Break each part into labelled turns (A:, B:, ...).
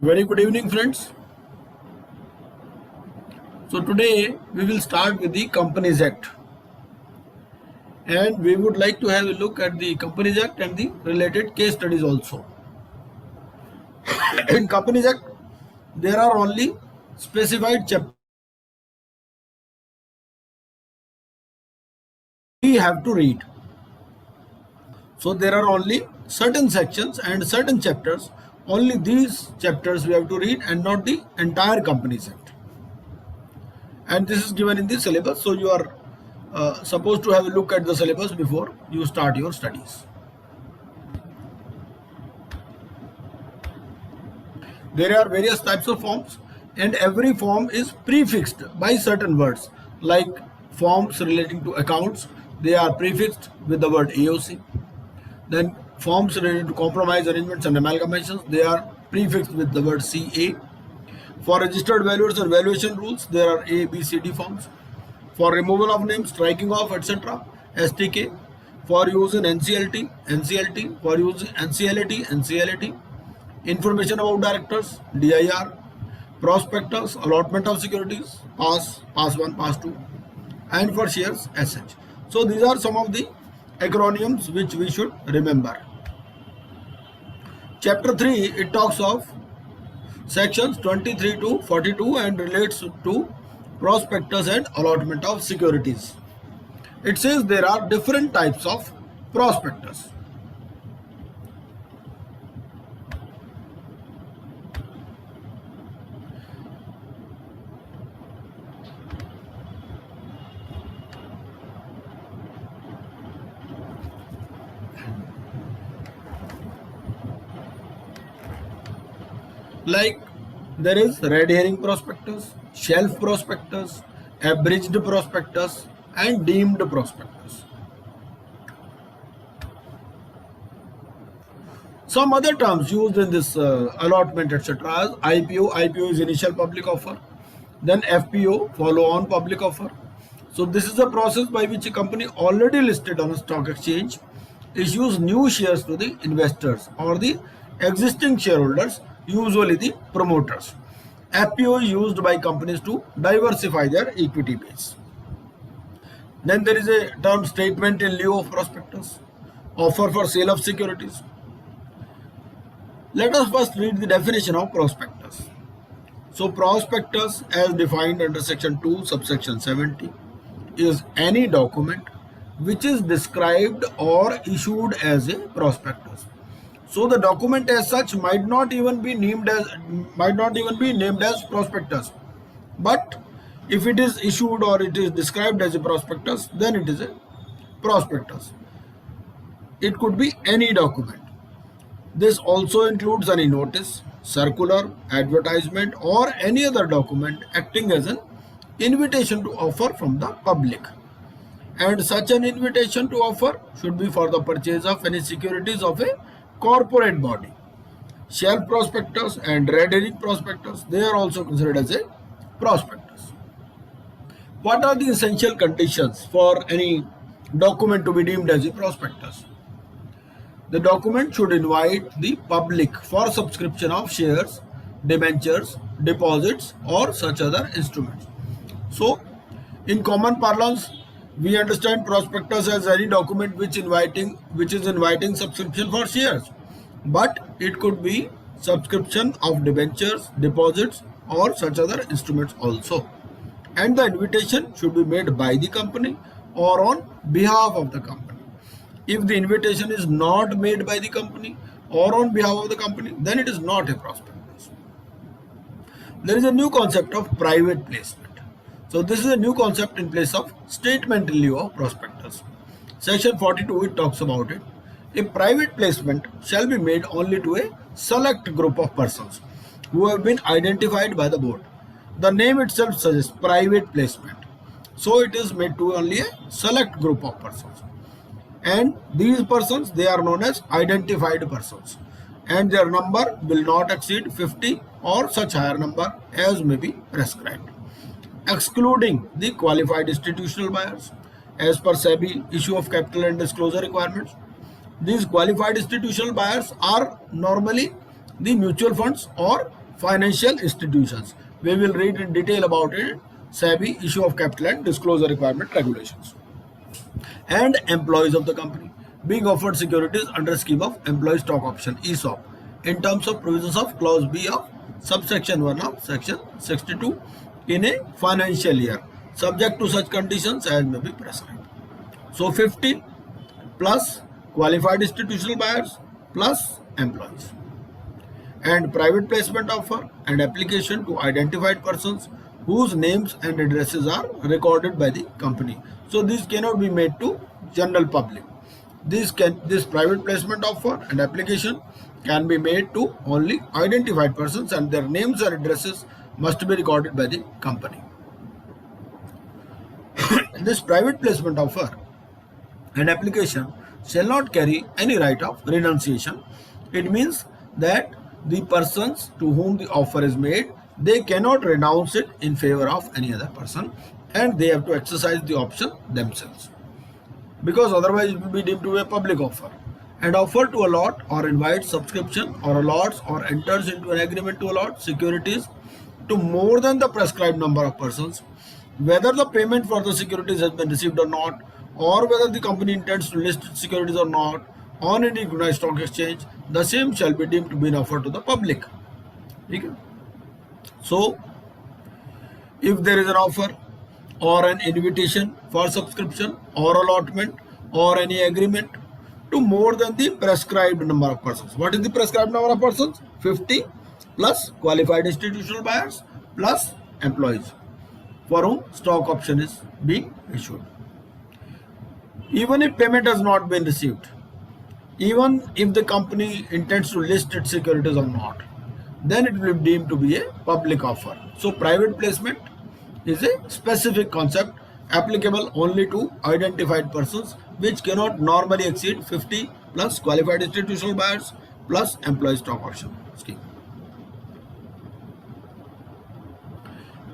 A: Very good evening, friends. So today we will start with the Companies Act, and we would like to have a look at the Companies Act and the related case studies also. In Companies Act, there are only specified chapters we have to read. So there are only certain sections and certain chapters. Only these chapters we have to read and not the entire Companies Act. And this is given in the syllabus, so you are supposed to have a look at the syllabus before you start your studies. There are various types of forms, and every form is prefixed by certain words. Like forms relating to accounts, they are prefixed with the word AOC. Then forms related to compromise arrangements and amalgamations, they are prefixed with the word CA. For registered valuers and valuation rules, there are A, B, C, D forms. For removal of names, striking off, etc., STK. For use in NCLT, NCLT. For use in NCLAT, NCLAT. Information about directors, DIR. Prospectus, allotment of securities, PAS, PAS 1, PAS 2. And for shares, SH. So these are some of the acronyms which we should remember. Chapter 3, it talks of sections 23 to 42 and relates to prospectus and allotment of securities. It says there are different types of prospectus. Like there is red herring prospectus, shelf prospectus, abridged prospectus, and deemed prospectus. Some other terms used in this allotment, etc., as IPO. IPO is initial public offer. Then FPO, follow-on public offer. So this is a process by which a company already listed on a stock exchange issues new shares to the investors or the existing shareholders, usually the promoters. FPO is used by companies to diversify their equity base. Then there is a term statement in lieu of prospectus, offer for sale of securities. Let us first read the definition of prospectus. So prospectus, as defined under section 2 subsection 70, is any document which is described or issued as a prospectus. So the document as such might not even be named as prospectus, but if it is issued or it is described as a prospectus, then it is a prospectus. It could be any document. This also includes any notice, circular, advertisement, or any other document acting as an invitation to offer from the public. And such an invitation to offer should be for the purchase of any securities of a corporate body. Shelf prospectus and red herring prospectus, they are also considered as a prospectus. What are the essential conditions for any document to be deemed as a prospectus? The document should invite the public for subscription of shares, debentures, deposits, or such other instruments. So, in common parlance, we understand prospectus as any document which is inviting subscription for shares, but it could be subscription of debentures, deposits, or such other instruments also. And the invitation should be made by the company or on behalf of the company. If the invitation is not made by the company or on behalf of the company, then it is not a prospectus. There is a new concept of private placement. So this is a new concept in place of statement in lieu of prospectus. Section 42, it talks about it. A private placement shall be made only to a select group of persons who have been identified by the board. The name itself suggests private placement. So it is made to only a select group of persons. And these persons, they are known as identified persons. And their number will not exceed 50 or such higher number as may be prescribed, excluding the qualified institutional buyers as per SEBI issue of capital and disclosure requirements. These qualified institutional buyers are normally the mutual funds or financial institutions. We will read in detail about it. SEBI, issue of capital and disclosure requirement regulations. And employees of the company being offered securities under scheme of employee stock option ESOP in terms of provisions of clause B of subsection 1 of section 62 in a financial year, subject to such conditions as may be prescribed. So 50 plus qualified institutional buyers plus employees. And private placement offer and application to identified persons whose names and addresses are recorded by the company. So these cannot be made to general public. This private placement offer and application can be made to only identified persons, and their names and addresses must be recorded by the company. This private placement offer and application shall not carry any right of renunciation. It means that the persons to whom the offer is made, they cannot renounce it in favor of any other person, and they have to exercise the option themselves, because otherwise it will be deemed to be a public offer. And offer to allot or invite subscription or allots or enters into an agreement to allot securities to more than the prescribed number of persons, whether the payment for the securities has been received or not, or whether the company intends to list securities or not on any recognized stock exchange, the same shall be deemed to be an offer to the public. Okay? So, if there is an offer or an invitation for subscription or allotment or any agreement to more than the prescribed number of persons. What is the prescribed number of persons? 50 plus qualified institutional buyers plus employees for whom stock option is being issued. Even if payment has not been received, even if the company intends to list its securities or not, then it will be deemed to be a public offer. So private placement is a specific concept applicable only to identified persons, which cannot normally exceed 50 plus qualified institutional buyers plus employee stock option scheme.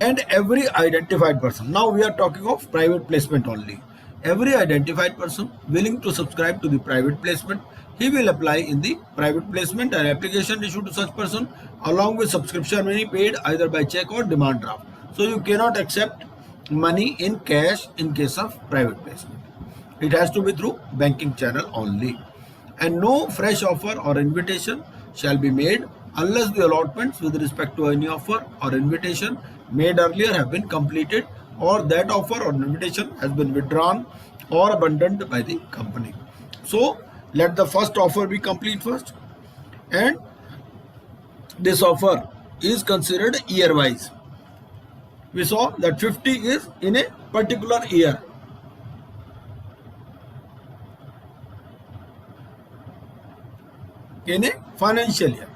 A: And every identified person, now we are talking of private placement only. Every identified person willing to subscribe to the private placement, he will apply in the private placement and application issued to such person along with subscription money paid either by check or demand draft. So you cannot accept money in cash in case of private placement. It has to be through banking channel only. And no fresh offer or invitation shall be made unless the allotments with respect to any offer or invitation made earlier have been completed, or that offer or invitation has been withdrawn or abandoned by the company. So let the first offer be complete first, and this offer is considered year wise. We saw that 50 is in a particular year. In a financial year.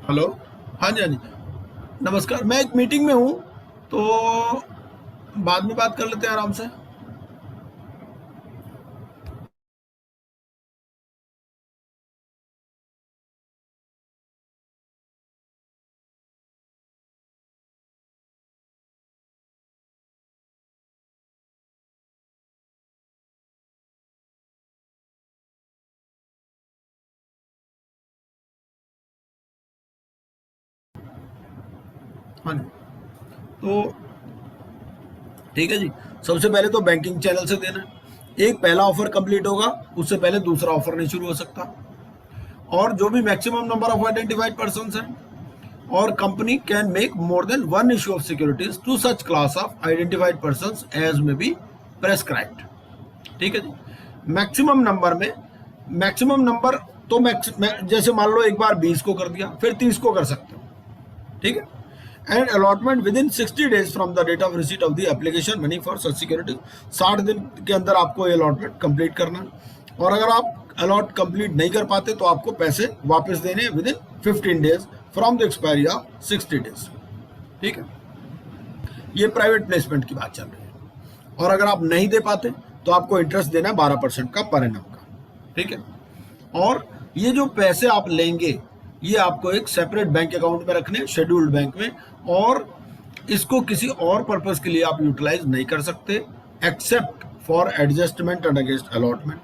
A: Hello, हाँ जी, हाँ जी, नमस्कार, मैं एक meeting में हूँ तो बाद में बात कर लेते हैं आराम से. हाँ जी, तो ठीक है जी. सबसे पहले तो बैंकिंग चैनल से देना. एक पहला ऑफर कंप्लीट होगा, उससे पहले दूसरा ऑफर नहीं शुरू हो सकता. और जो भी maximum number of identified persons हैं, और company can make more than one issue of securities to such class of identified persons as may be prescribed. ठीक है जी. मैक्सिमम नंबर में, मैक्सिमम नंबर तो जैसे मान लो एक बार 20 को कर दिया, फिर 30 को कर सकते हो. ठीक है. And allotment within 60 days from the date of receipt of the application money for such securities. 60 दिन के अंदर आपको ये allotment कंप्लीट करना है, और अगर आप allot कंप्लीट नहीं कर पाते तो आपको पैसे वापस देने within 15 days from the expiry of 60 days. ठीक है. ये प्राइवेट प्लेसमेंट की बात चल रही है. और अगर आप नहीं दे पाते तो आपको इंटरेस्ट देना है 12% का पर एनम का. ठीक है. और ये जो पैसे आप लेंगे ये आपको एक सेपरेट बैंक अकाउंट में रखने, शेड्यूल्ड बैंक में, और इसको किसी और पर्पस के लिए आप यूटिलाइज नहीं कर सकते except for adjustment and against allotment.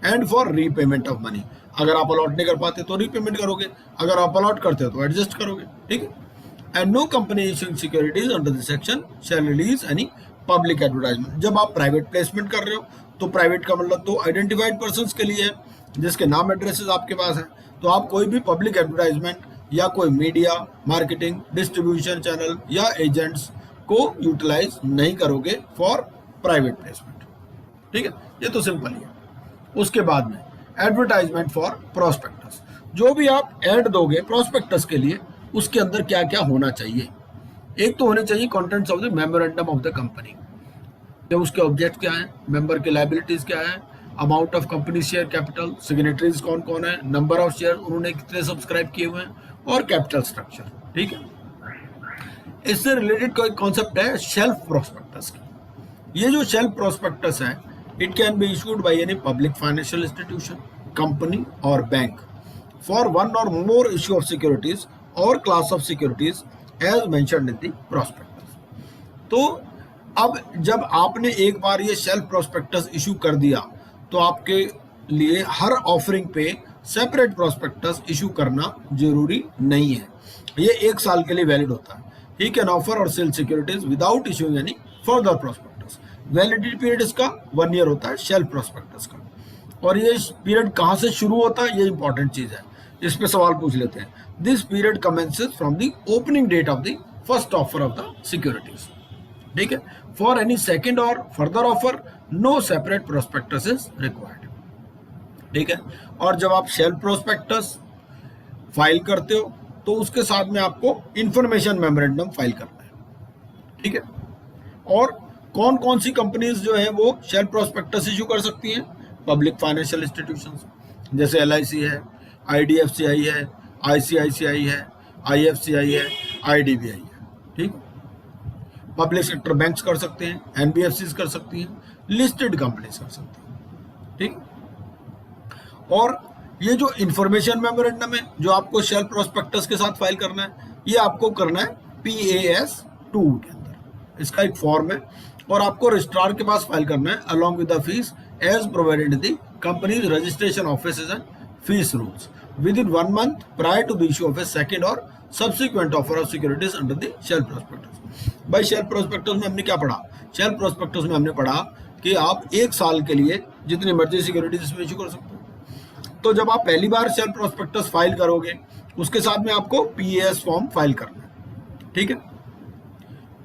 A: And for repayment of money, अगर आप अलॉट नहीं कर पाते तो रीपेमेंट करोगे, अगर आप अलॉट करते हो तो एडजस्ट करोगे, ठीक है। And no company issuing securities under this section shall release any public advertisement. जब आप प्राइवेट प्लेसमेंट कर रहे हो तो प्राइवेट का मतलब तो आइडेंटिफाइड पर्संस के लिए है, जिसके नाम एड्रेसेस आपके पास है, तो आप कोई भी पब्लिक एडवर्टाइजमेंट या कोई मीडिया, मार्केटिंग, डिस्ट्रीब्यूशन चैनल या एजेंट्स को यूटिलाइज नहीं करोगे फॉर प्राइवेट प्लेसमेंट, ठीक है। ये तो सिंपल ही है। उसके बाद में एडवर्टाइजमेंट फॉर प्रोस्पेक्टस, जो भी आप ऐड दोगे प्रोस्पेक्टस के लिए उसके अंदर क्या क्या होना चाहिए। एक तो होने चाहिए contents of the memorandum of the company, तो उसके ऑब्जेक्ट क्या है, मेंबर के लायबिलिटीज क्या है, amount of company share capital, signatories कौन कौन है, नंबर ऑफ शेयर उन्होंने कितने सब्सक्राइब किए हुए हैं, और कैपिटल स्ट्रक्चर, ठीक है। इससे रिलेटेड कोई कॉन्सेप्ट है शेल्फ प्रोस्पेक्टस की। ये जो शेल्फ प्रोस्पेक्टस है, it can be issued by any public financial institution, company or bank for one or more issue of securities or class of securities as mentioned in the prospectus. तो अब जब आपने एक बार ये शेल्फ प्रोस्पेक्टस इशू कर दिया तो आपके लिए हर ऑफरिंग पे सेपरेट प्रोस्पेक्टस इशू करना जरूरी नहीं है, ये 1 साल के लिए वैलिड होता है। He can offer or sell securities without issuing any further prospectus. Validity period इसका 1 ईयर होता है शेल्फ प्रोस्पेक्टस का। और ये पीरियड कहाँ से शुरू होता है, ये इंपॉर्टेंट चीज है, इस पे सवाल पूछ लेते हैं। This period commences from the opening date of the first offer of the securities, ठीक है। For any second or further offer no separate prospectus is required, ठीक है। और जब आप शेल्फ प्रोस्पेक्टस फाइल करते हो तो उसके साथ में आपको इंफॉर्मेशन मेमोरेंडम फाइल करना है, ठीक है। और कौन कौन सी कंपनीज जो है वो शेल्फ प्रोस्पेक्टस इशू कर सकती हैं, पब्लिक फाइनेंशियल इंस्टीट्यूशंस जैसे LIC है, IDFCI है, ICICI है, IFCI है, IDBI है, ठीक है। पब्लिक सेक्टर बैंक्स कर सकते हैं, NBFCs कर सकती हैं, लिस्टेड कंपनीज कर सकती हैं, ठीक। और ये जो इंफॉर्मेशन मेमोरेंडम है जो आपको शेल्फ प्रोस्पेक्टस के साथ फाइल करना है, ये आपको करना है PAS-2 के अंदर, इसका एक फॉर्म है और आपको रजिस्ट्रार के पास फाइल करना है along with the fees as provided in the companies registration offices and fees rules within 1 month prior to the issue of a second और subsequent offer of securities under the shelf prospectus. भाई shelf prospectus में हमने क्या पढ़ा, shelf prospectus में हमने पढ़ा कि आप 1 साल के लिए जितनी मर्जी सिक्योरिटीज इसमें इशू कर सकते हो। तो जब आप पहली बार शेल्फ प्रोस्पेक्टस फाइल करोगे उसके साथ में आपको PAS फॉर्म फाइल करना है, ठीक है।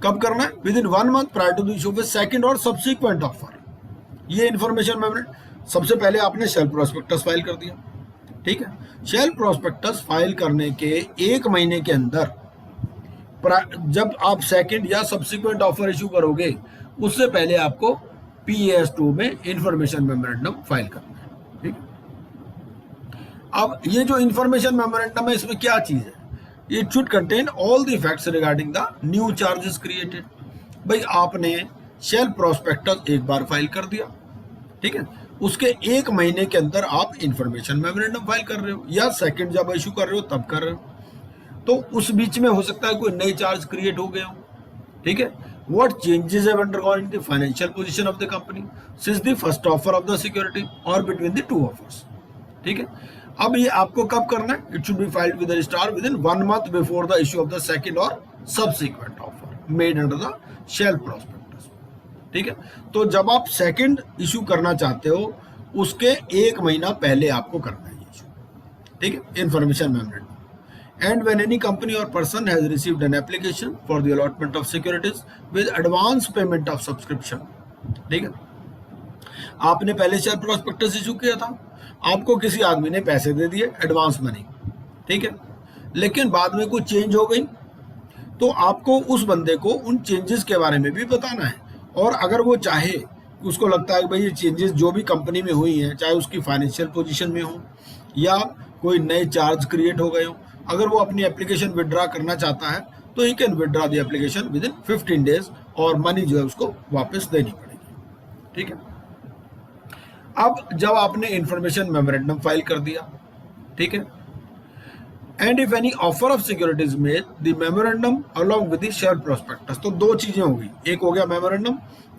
A: कब करना है, within 1 month prior to the issue of a second और सब्सिक्वेंट ऑफर। ये इंफॉर्मेशन मेमोरेंडम, सबसे पहले आपने शेल्फ प्रोस्पेक्टस फाइल कर दिया, ठीक है। शेल्फ प्रोस्पेक्टस फाइल करने के 1 महीने के अंदर जब आप सेकेंड या सब्सिक्वेंट ऑफर इशू करोगे उससे पहले आपको PAS-2 में इंफॉर्मेशन मेमोरेंडम फाइल करना है, ठीक। अब ये जो इंफॉर्मेशन मेमोरेंडम है इसमें क्या चीज है, it should contain all the facts regarding the new charges created. भाई आपने शेल्फ प्रोस्पेक्टस एक बार फाइल कर दिया, ठीक है, उसके 1 महीने के अंदर आप इंफॉर्मेशन मेमोरेंडम फाइल कर रहे हो या सेकंड जब इशू कर रहे हो तब कर रहे हो, तो उस बीच में हो सकता है कोई नए चार्ज क्रिएट हो गए हो, ठीक है। What changes have undergone in the financial position of the company since the first offer of the security और बिटवीन द 2 ऑफर्स, ठीक है। अब ये आपको कब करना है, it should be filed with the registrar within 1 month before the issue of the second और subsequent offer made under the shelf prospectus, ठीक है। तो जब आप सेकंड इशू करना चाहते हो उसके 1 महीना पहले आपको करना है ये इशू, ठीक है, information memorandum. And when any company or person has received an application for the allotment of securities with advance payment of subscription, ठीक है, आपने पहले शेयर प्रोस्पेक्टस इशू किया था, आपको किसी आदमी ने पैसे दे दिए एडवांस मनी, ठीक है, लेकिन बाद में कुछ चेंज हो गई तो आपको उस बंदे को उन चेंजेस के बारे में भी बताना है। और अगर वो चाहे, उसको लगता है कि भाई ये चेंजेस जो भी कंपनी में हुई हैं, चाहे उसकी फाइनेंशियल पोजीशन में हो या कोई नए चार्ज क्रिएट हो गए हो, अगर वो अपनी एप्लीकेशन विड्रा करना चाहता है तो he can withdraw the application with in 15 days और मनी जो है उसको वापस देनी पड़ेगी, ठीक है। अब जब आपने इंफॉर्मेशन मेमोरेंडम फाइल कर दिया, ठीक है, and if any offer of securities made the memorandum along with the shelf prospectus, तो 2 चीजें होगी, एक हो गया मेमोरेंडम,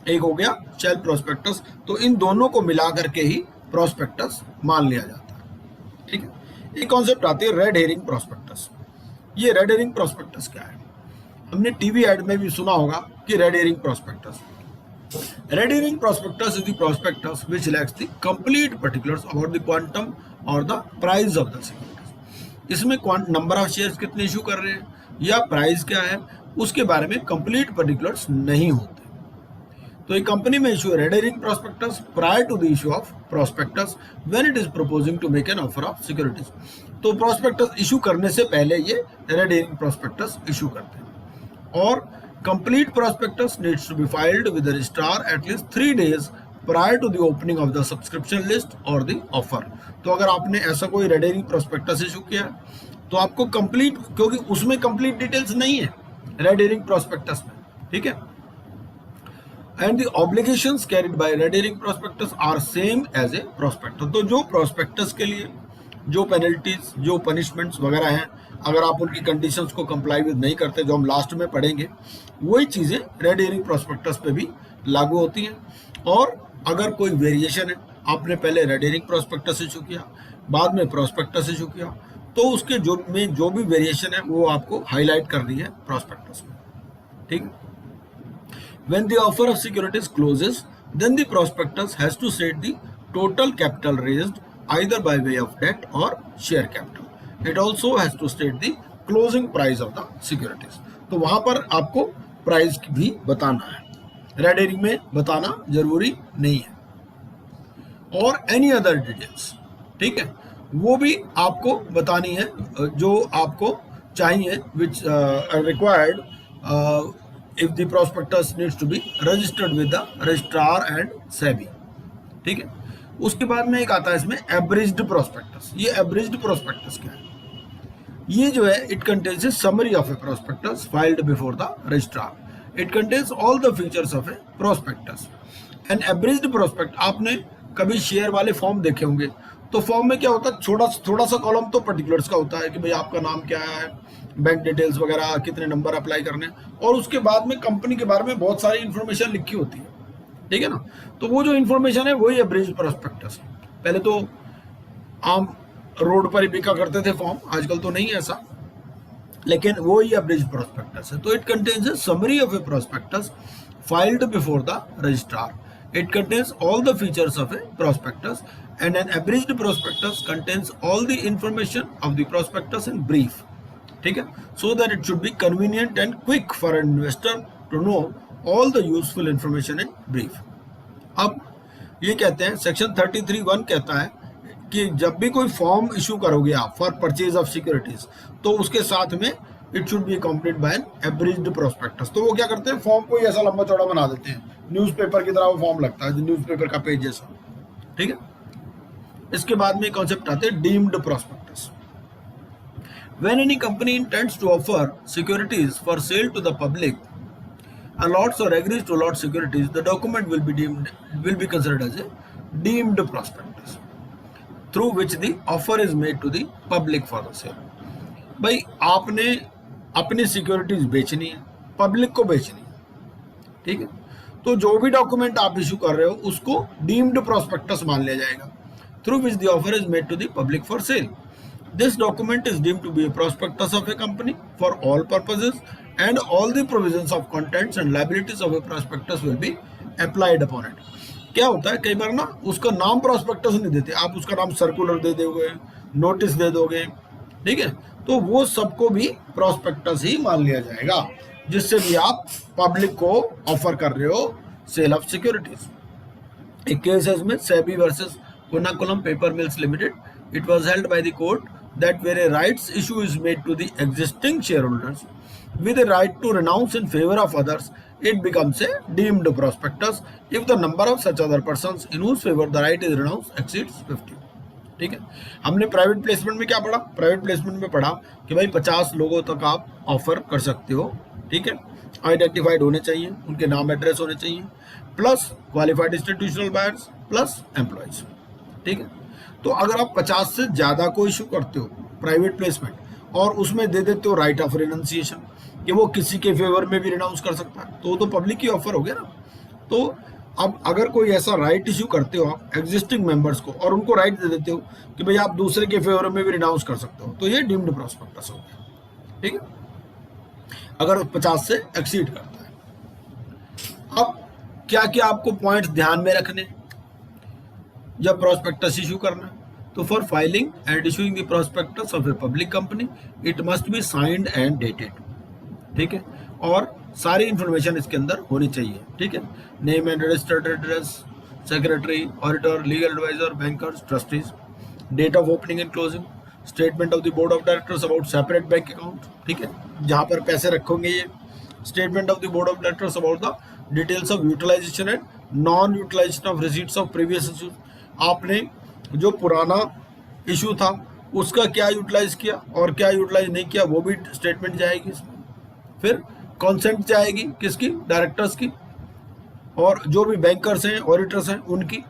A: एक हो गया शेल्फ प्रोस्पेक्टस, तो इन दोनों को मिला करके ही प्रोस्पेक्टस मान लिया जाता है। ठीक है, एक कॉन्सेप्ट आती है रेड हेरिंग प्रोस्पेक्टस। ये रेड हेरिंग प्रोस्पेक्टस क्या है? हमने टीवी एड में भी सुना होगा कि red herring prospectus. Red herring prospectus is the prospectus which lacks the complete particulars about the quantum or the price of the securities. इसमें नंबर ऑफ शेयर्स कितने इशू कर रहे हैं या प्राइस क्या है उसके बारे में कंप्लीट पर्टिकुलर्स नहीं होते। तो एक कंपनी में issue red herring prospectus prior to the issue of prospectus when it is proposing to make an offer of securities. तो प्रोस्पेक्टस इशू करने से पहले ये रेड हेरिंग प्रोस्पेक्टस इशू करते हैं। और complete prospectus needs to be filed with the registrar at least 3 days prior to the opening of the subscription list or the offer। तो अगर आपने ऐसा कोई रेड हेरिंग प्रोस्पेक्टस इशू किया तो आपको कंप्लीट, क्योंकि उसमें कंप्लीट डिटेल्स नहीं है रेड हेरिंग प्रोस्पेक्टस में, ठीक है। And the obligations carried by red herring prospectus are same as a prospectus. तो जो प्रोस्पेक्टस के लिए जो पेनल्टीज, जो पनिशमेंट्स वगैरह हैं, अगर आप उनकी कंडीशंस को कंप्लाई विद नहीं करते, जो हम लास्ट में पढ़ेंगे, वही चीज़ें रेड हेरिंग प्रोस्पेक्टस पे भी लागू होती हैं। और अगर कोई वेरिएशन है, आपने पहले रेड हेरिंग प्रोस्पेक्टस इशू किया, बाद में प्रोस्पेक्टस इशू किया, तो उसके जो भी वेरिएशन है वो आपको हाईलाइट करनी है प्रोस्पेक्टस में, ठीक है। When the offer of securities closes, then the prospectus has to state the total capital raised either by way of debt or share capital. It also has to state the closing price of the securities. तो वहां पर आपको price भी बताना है, red herring में बताना जरूरी नहीं है। और एनी अदर डिटेल्स, ठीक है, वो भी आपको बतानी है जो आपको चाहिए, which required if the prospectus needs to be registered with the registrar and SEBI, ठीक है। उसके बाद में एक आता है इसमें abridged prospectus। ये abridged prospectus क्या है? ये जो है it contains a summary of a prospectus filed before the registrar. It contains all the features of a prospectus. An abridged prospect, आपने कभी शेयर वाले फॉर्म देखे होंगे, तो फॉर्म में क्या होता है, थोड़ा सा कॉलम तो पर्टिकुलर्स का होता है कि भाई आपका नाम क्या है, बैंक डिटेल्स वगैरह, कितने नंबर अप्लाई करने, और उसके बाद में कंपनी के बारे में बहुत सारी इंफॉर्मेशन लिखी होती है, ठीक है ना। तो वो जो इंफॉर्मेशन है वही अब्रिज्ड प्रोस्पेक्टस है। पहले तो आम रोड पर ही बिका करते थे फॉर्म, आजकल तो नहीं है ऐसा, लेकिन वो ही अब्रिज्ड प्रोस्पेक्टस है। तो it contains A summary of A prospectus filed before the registrar. It contains all the features of a prospectus, and an abridged prospectus contains all the information of the prospectus in brief, ठीक है, so that it should be convenient and quick for an investor to know all the useful information in brief। अब ये कहते हैं section 33(1) कहता है कि जब भी कोई फॉर्म इशू करोगे आप फॉर परचेज ऑफ सिक्योरिटीज, तो उसके साथ में it should be accompanied by an abridged prospectus. तो वो क्या करते हैं, फॉर्म को ही ऐसा लंबा चौड़ा बना देते हैं, न्यूज़पेपर की तरह वो फॉर्म लगता है, न्यूज़पेपर का पेज जैसा, ठीक है। इसके बाद में कॉन्सेप्ट आते हैं deemed prospectus. When any company intends to offer securities for sale to the public, allots or agrees to allot securities, the document will be considered as a deemed prospectus, through which the offer is made to the public for the sale। भाई आपने अपनी securities बेचनी है, public को बेचनी है, ठीक है, तो जो भी डॉक्यूमेंट आप इशू कर रहे हो उसको डीम्ड प्रोस्पेक्टस मान लिया जाएगा, through which the offer is made to the public for sale। This document is deemed to be a prospectus of a company for all purposes, and all the provisions of contents and liabilities of a prospectus will be applied upon it। क्या होता है, कई बार ना उसका नाम prospectus नहीं देते, आप उसका नाम सर्कुलर दे दोगे, नोटिस दे दोगे, ठीक है, तो वो सबको भी प्रोस्पेक्टस ही मान लिया जाएगा, जिससे भी आप पब्लिक को ऑफर कर रहे हो सेल ऑफ सिक्योरिटीज। एक केस है इसमें SEBI versus Kunnamkulam paper mills limited. It was held by the court that where a rights issue is made to the existing shareholders with a right to renounce in favor of others, it becomes a deemed prospectus if the number of such other persons in whose favor the right is renounced exceeds 50। ठीक है, हमने private placement में क्या पढ़ा, private placement में पढ़ा कि भाई 50 लोगों तक आप ऑफर कर सकते हो, ठीक है, आइडेंटिफाइड होने चाहिए, उनके नाम एड्रेस होने चाहिए, plus qualified institutional buyers plus employees, ठीक है। तो अगर आप 50 से ज़्यादा को इशू करते हो प्राइवेट प्लेसमेंट और उसमें दे देते हो राइट ऑफ रिनाउंसिएशन कि वो किसी के फेवर में भी रिनाउंस कर सकता है, तो वो तो पब्लिक की ऑफर हो गया ना। तो अब अगर कोई ऐसा राइट इश्यू करते हो आप एग्जिस्टिंग मेंबर्स को और उनको राइट दे देते हो कि भाई आप दूसरे के फेवर में भी रिनाउंस कर सकते हो, तो ये डीम्ड प्रॉस्पेक्टस हो गया। ठीक है, अगर 50 से एक्सीड करता है। अब क्या क्या आपको पॉइंट्स ध्यान में रखने जब प्रॉस्पेक्टस इशू करना है, तो for filing and issuing the prospectus of a public company it must be signed and dated. ठीक है, और सारी इंफॉर्मेशन इसके अंदर होनी चाहिए। ठीक है, name and registered address, secretary, auditor, legal adviser, bankers, trustees, date of opening and closing, statement of the board of directors about separate bank account. ठीक है, जहां पर पैसे रखोगे ये, statement of the board of directors about the details of utilisation and non utilisation of receipts of previous issue. आपने जो पुराना इशू था उसका क्या यूटिलाइज किया और क्या यूटिलाइज नहीं किया, वो भी स्टेटमेंट जाएगी इसमें। फिर कॉन्सेंट जाएगी किसकी, डायरेक्टर्स की, और जो भी बैंकर्स हैं, ऑडिटर्स हैं, उनकी।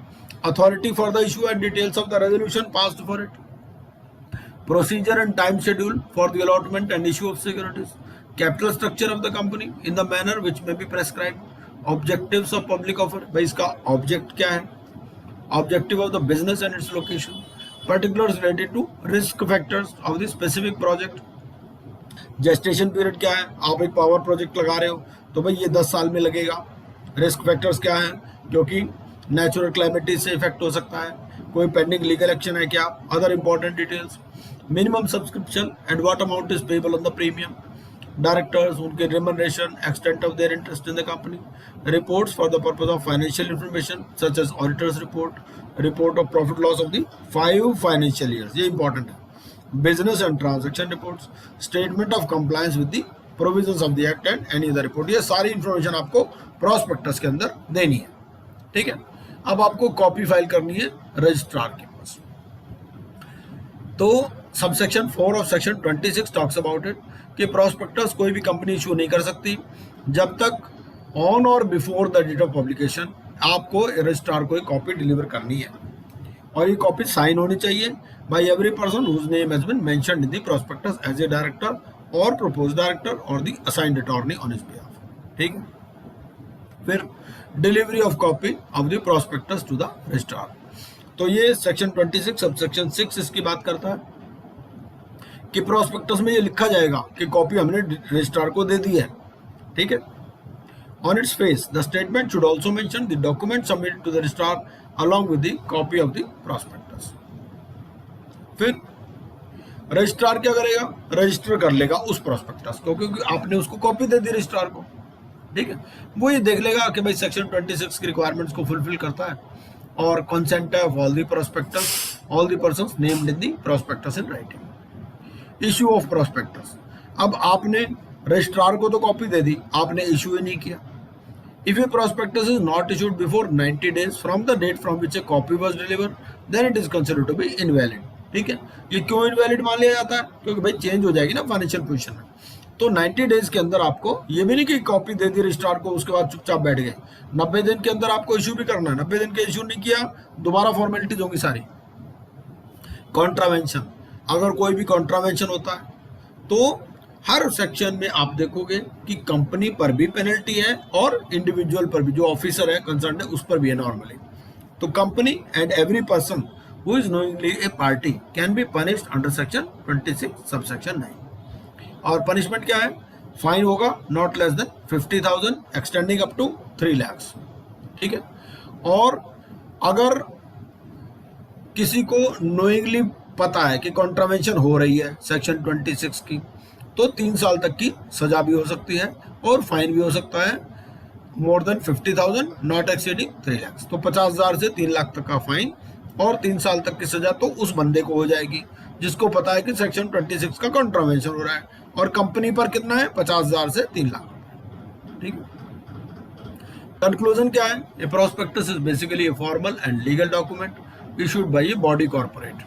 A: Authority for the issue and details of the resolution passed for it, procedure and time schedule for the allotment and issue of securities, capital structure of the company in the manner which may be prescribe, objectives of public offer, भाई इसका object क्या है, objective of the business and its location, particulars related to risk factors of the specific project, gestation period क्या है, आप एक power project लगा रहे हो तो भाई ये 10 साल में लगेगा। रिस्क फैक्टर्स क्या है, क्योंकि नेचुरल क्लाइमेटी से इफेक्ट हो सकता है, कोई पेंडिंग लीगल एक्शन है क्या, other important details, minimum subscription and what amount is payable on the premium, directors, उनके remuneration, extent of their interest in the company, reports for the purpose of financial information such as auditors report, report of profit loss of the 5 financial years, ये important है, business and transaction reports, statement of compliance with the provisions of the act and any other report। ये सारी information आपको prospectus के अंदर देनी है। ठीक है, अब आपको कॉपी फाइल करनी है रजिस्ट्रार के पास। तो subsection 4 of section 26 talks about it कि प्रॉस्पेक्टस कोई भी कंपनी इशू नहीं कर सकती जब तक on or before the date of publication आपको रजिस्ट्रार को एक कॉपी डिलीवर करनी है, और ये कॉपी साइन होनी चाहिए by every person whose name has been mentioned in the prospectus as a director or proposed director or the assigned attorney on his behalf। ठीक है, फिर delivery of copy of the prospectus to the registrar। तो ये section 26 subsection 6 इसकी बात करता है कि prospectus में ये लिखा जाएगा कि कॉपी हमने रजिस्ट्रार को दे दी है। ठीक है, on its face the statement should also mention the document submitted to the registrar along with the copy of the prospectus। फिर रजिस्ट्रार क्या करेगा, रजिस्टर कर लेगा उस प्रॉस्पेक्टस को, क्योंकि आपने उसको कॉपी दे दी रजिस्ट्रार को। ठीक है, वो ये देख लेगा कि भाई सेक्शन 26 की रिक्वायरमेंट्स को फुलफिल करता है और कंसेंट है of all the prospectus, all the persons named in the prospectus in writing. Issue of prospectus, अब आपने रजिस्ट्रार को तो कॉपी दे दी, आपने इशू ही नहीं किया। If a prospectus is not issued before 90 days from the date from which a copy was delivered, then it is considered to be invalid। ठीक है, ये क्यों इनवैलिड मान लिया जाता है, क्योंकि भाई चेंज हो जाएगी ना फाइनेंशियल पोजीशन में। तो 90 डेज के अंदर आपको ये भी नहीं कि कॉपी दे दी रजिस्ट्रार को उसके बाद चुपचाप बैठ गए, 90 दिन के अंदर आपको इशू भी करना है। 90 दिन के इशू नहीं किया, दोबारा फॉर्मेलिटीज होंगी सारी। कॉन्ट्रावेंशन, अगर कोई भी कॉन्ट्रावेंशन होता है तो हर सेक्शन में आप देखोगे कि कंपनी पर भी पेनल्टी है और इंडिविजुअल पर भी, जो ऑफिसर है कंसर्न है उस पर भी है नॉर्मली। तो company and every person who is knowingly a party can be punished under section 26 subsection 9। और पनिशमेंट क्या है, फाइन होगा not less than 50,000 extending up to 3 lakhs। ठीक है, और अगर किसी को नोइंगली पता है कि कॉन्ट्रावेंशन हो रही है सेक्शन 26 की, तो 3 साल तक की सजा भी हो सकती है और फाइन भी हो सकता है more than 50,000 not exceeding 3 lakhs। तो 50,000 से 3 लाख तक का फाइन और 3 साल तक की सजा तो उस बंदे को हो जाएगी जिसको पता है कि सेक्शन 26 का कॉन्ट्रावेंशन हो रहा है। और कंपनी पर कितना है, 50,000 से 3 लाख। ठीक है, कंक्लूजन क्या है, a prospectus is basically a formal and legal document issued by a body corporate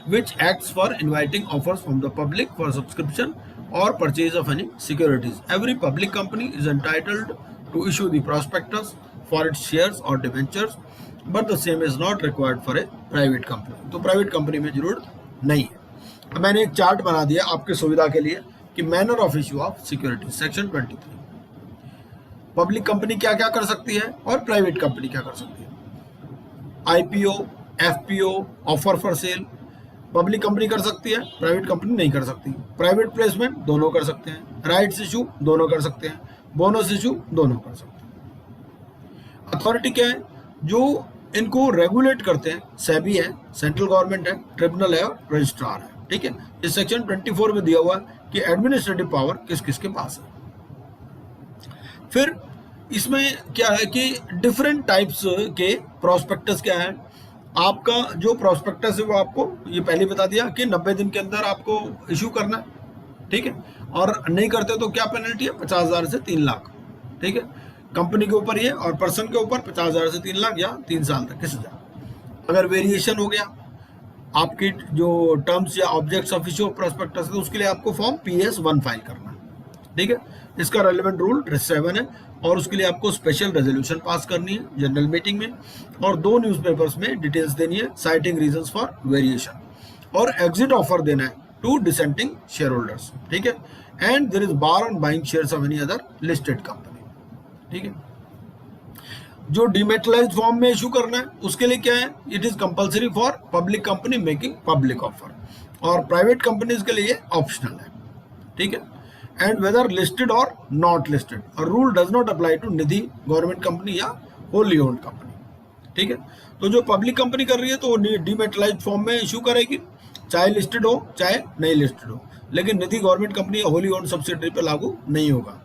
A: which acts for inviting offers from the public for subscription or purchase of any securities. Every public company is entitled to issue the prospectus for its shares or debentures, but the same is not required for a private company. तो private company में जरूरत नहीं है। अब मैंने एक chart बना दिया आपके सुविधा के लिए कि manner of issue of security section 23। Public company क्या क्या कर सकती है और प्राइवेट कंपनी क्या कर सकती है। IPO, FPO, offer for sale public company कर सकती है, प्राइवेट कंपनी नहीं कर सकती। प्राइवेट प्लेसमेंट दोनों कर सकते हैं, राइट्स इशू दोनों कर सकते हैं, बोनस इशू दोनों कर सकते हैं। अथॉरिटी क्या है जो इनको रेगुलेट करते हैं? सेबी है, सेंट्रल गवर्नमेंट है, ट्रिब्यूनल है और रजिस्ट्रार है। ठीक है, इस सेक्शन 24 में दिया हुआ है कि एडमिनिस्ट्रेटिव पावर किस किस के पास है। फिर इसमें क्या है कि डिफरेंट टाइप्स के प्रोस्पेक्टस क्या है। आपका जो प्रोस्पेक्टस है वो आपको ये पहले बता दिया कि 90 दिन के अंदर आपको इशू करना है। ठीक है, और नहीं करते तो क्या पेनल्टी है? 50,000 से 3 लाख। ठीक है, कंपनी के ऊपर ये और पर्सन के ऊपर 50,000 से 3 लाख या 3 साल तक की सजा। अगर वेरिएशन हो गया आपकी जो टर्म्स या ऑब्जेक्ट्स ऑफ इशू प्रोस्पेक्टस है तो उसके लिए आपको फॉर्म PS1 फाइल करना है। ठीक है, इसका रेलेवेंट रूल 7 है और उसके लिए आपको स्पेशल रेजोल्यूशन पास करनी है जनरल मीटिंग में और 2 न्यूज़पेपर्स में डिटेल्स देनी है साइटिंग रीजंस फॉर वेरिएशन और एग्जिट ऑफर देना है टू डिसेंटिंग शेयर होल्डर्स। ठीक है, and there is bar on buying shares of any other listed company. ठीक है, जो डिमेटलाइज्ड फॉर्म में इशू करना है उसके लिए क्या है? It is compulsory for public company making public offer और प्राइवेट कंपनीज के लिए ऑप्शनल है। ठीक है, and whether listed or not listed or rule does not apply to Nidhi, government company या होली ओन्ड कंपनी। ठीक है, तो जो पब्लिक कंपनी कर रही है तो वो डिमेटलाइज्ड फॉर्म में इशू करेगी, चाहे लिस्टेड हो चाहे नहीं लिस्टेड हो, लेकिन निधि गवर्नमेंट कंपनी या होली ओन्ड सब्सिडरी पर लागू नहीं होगा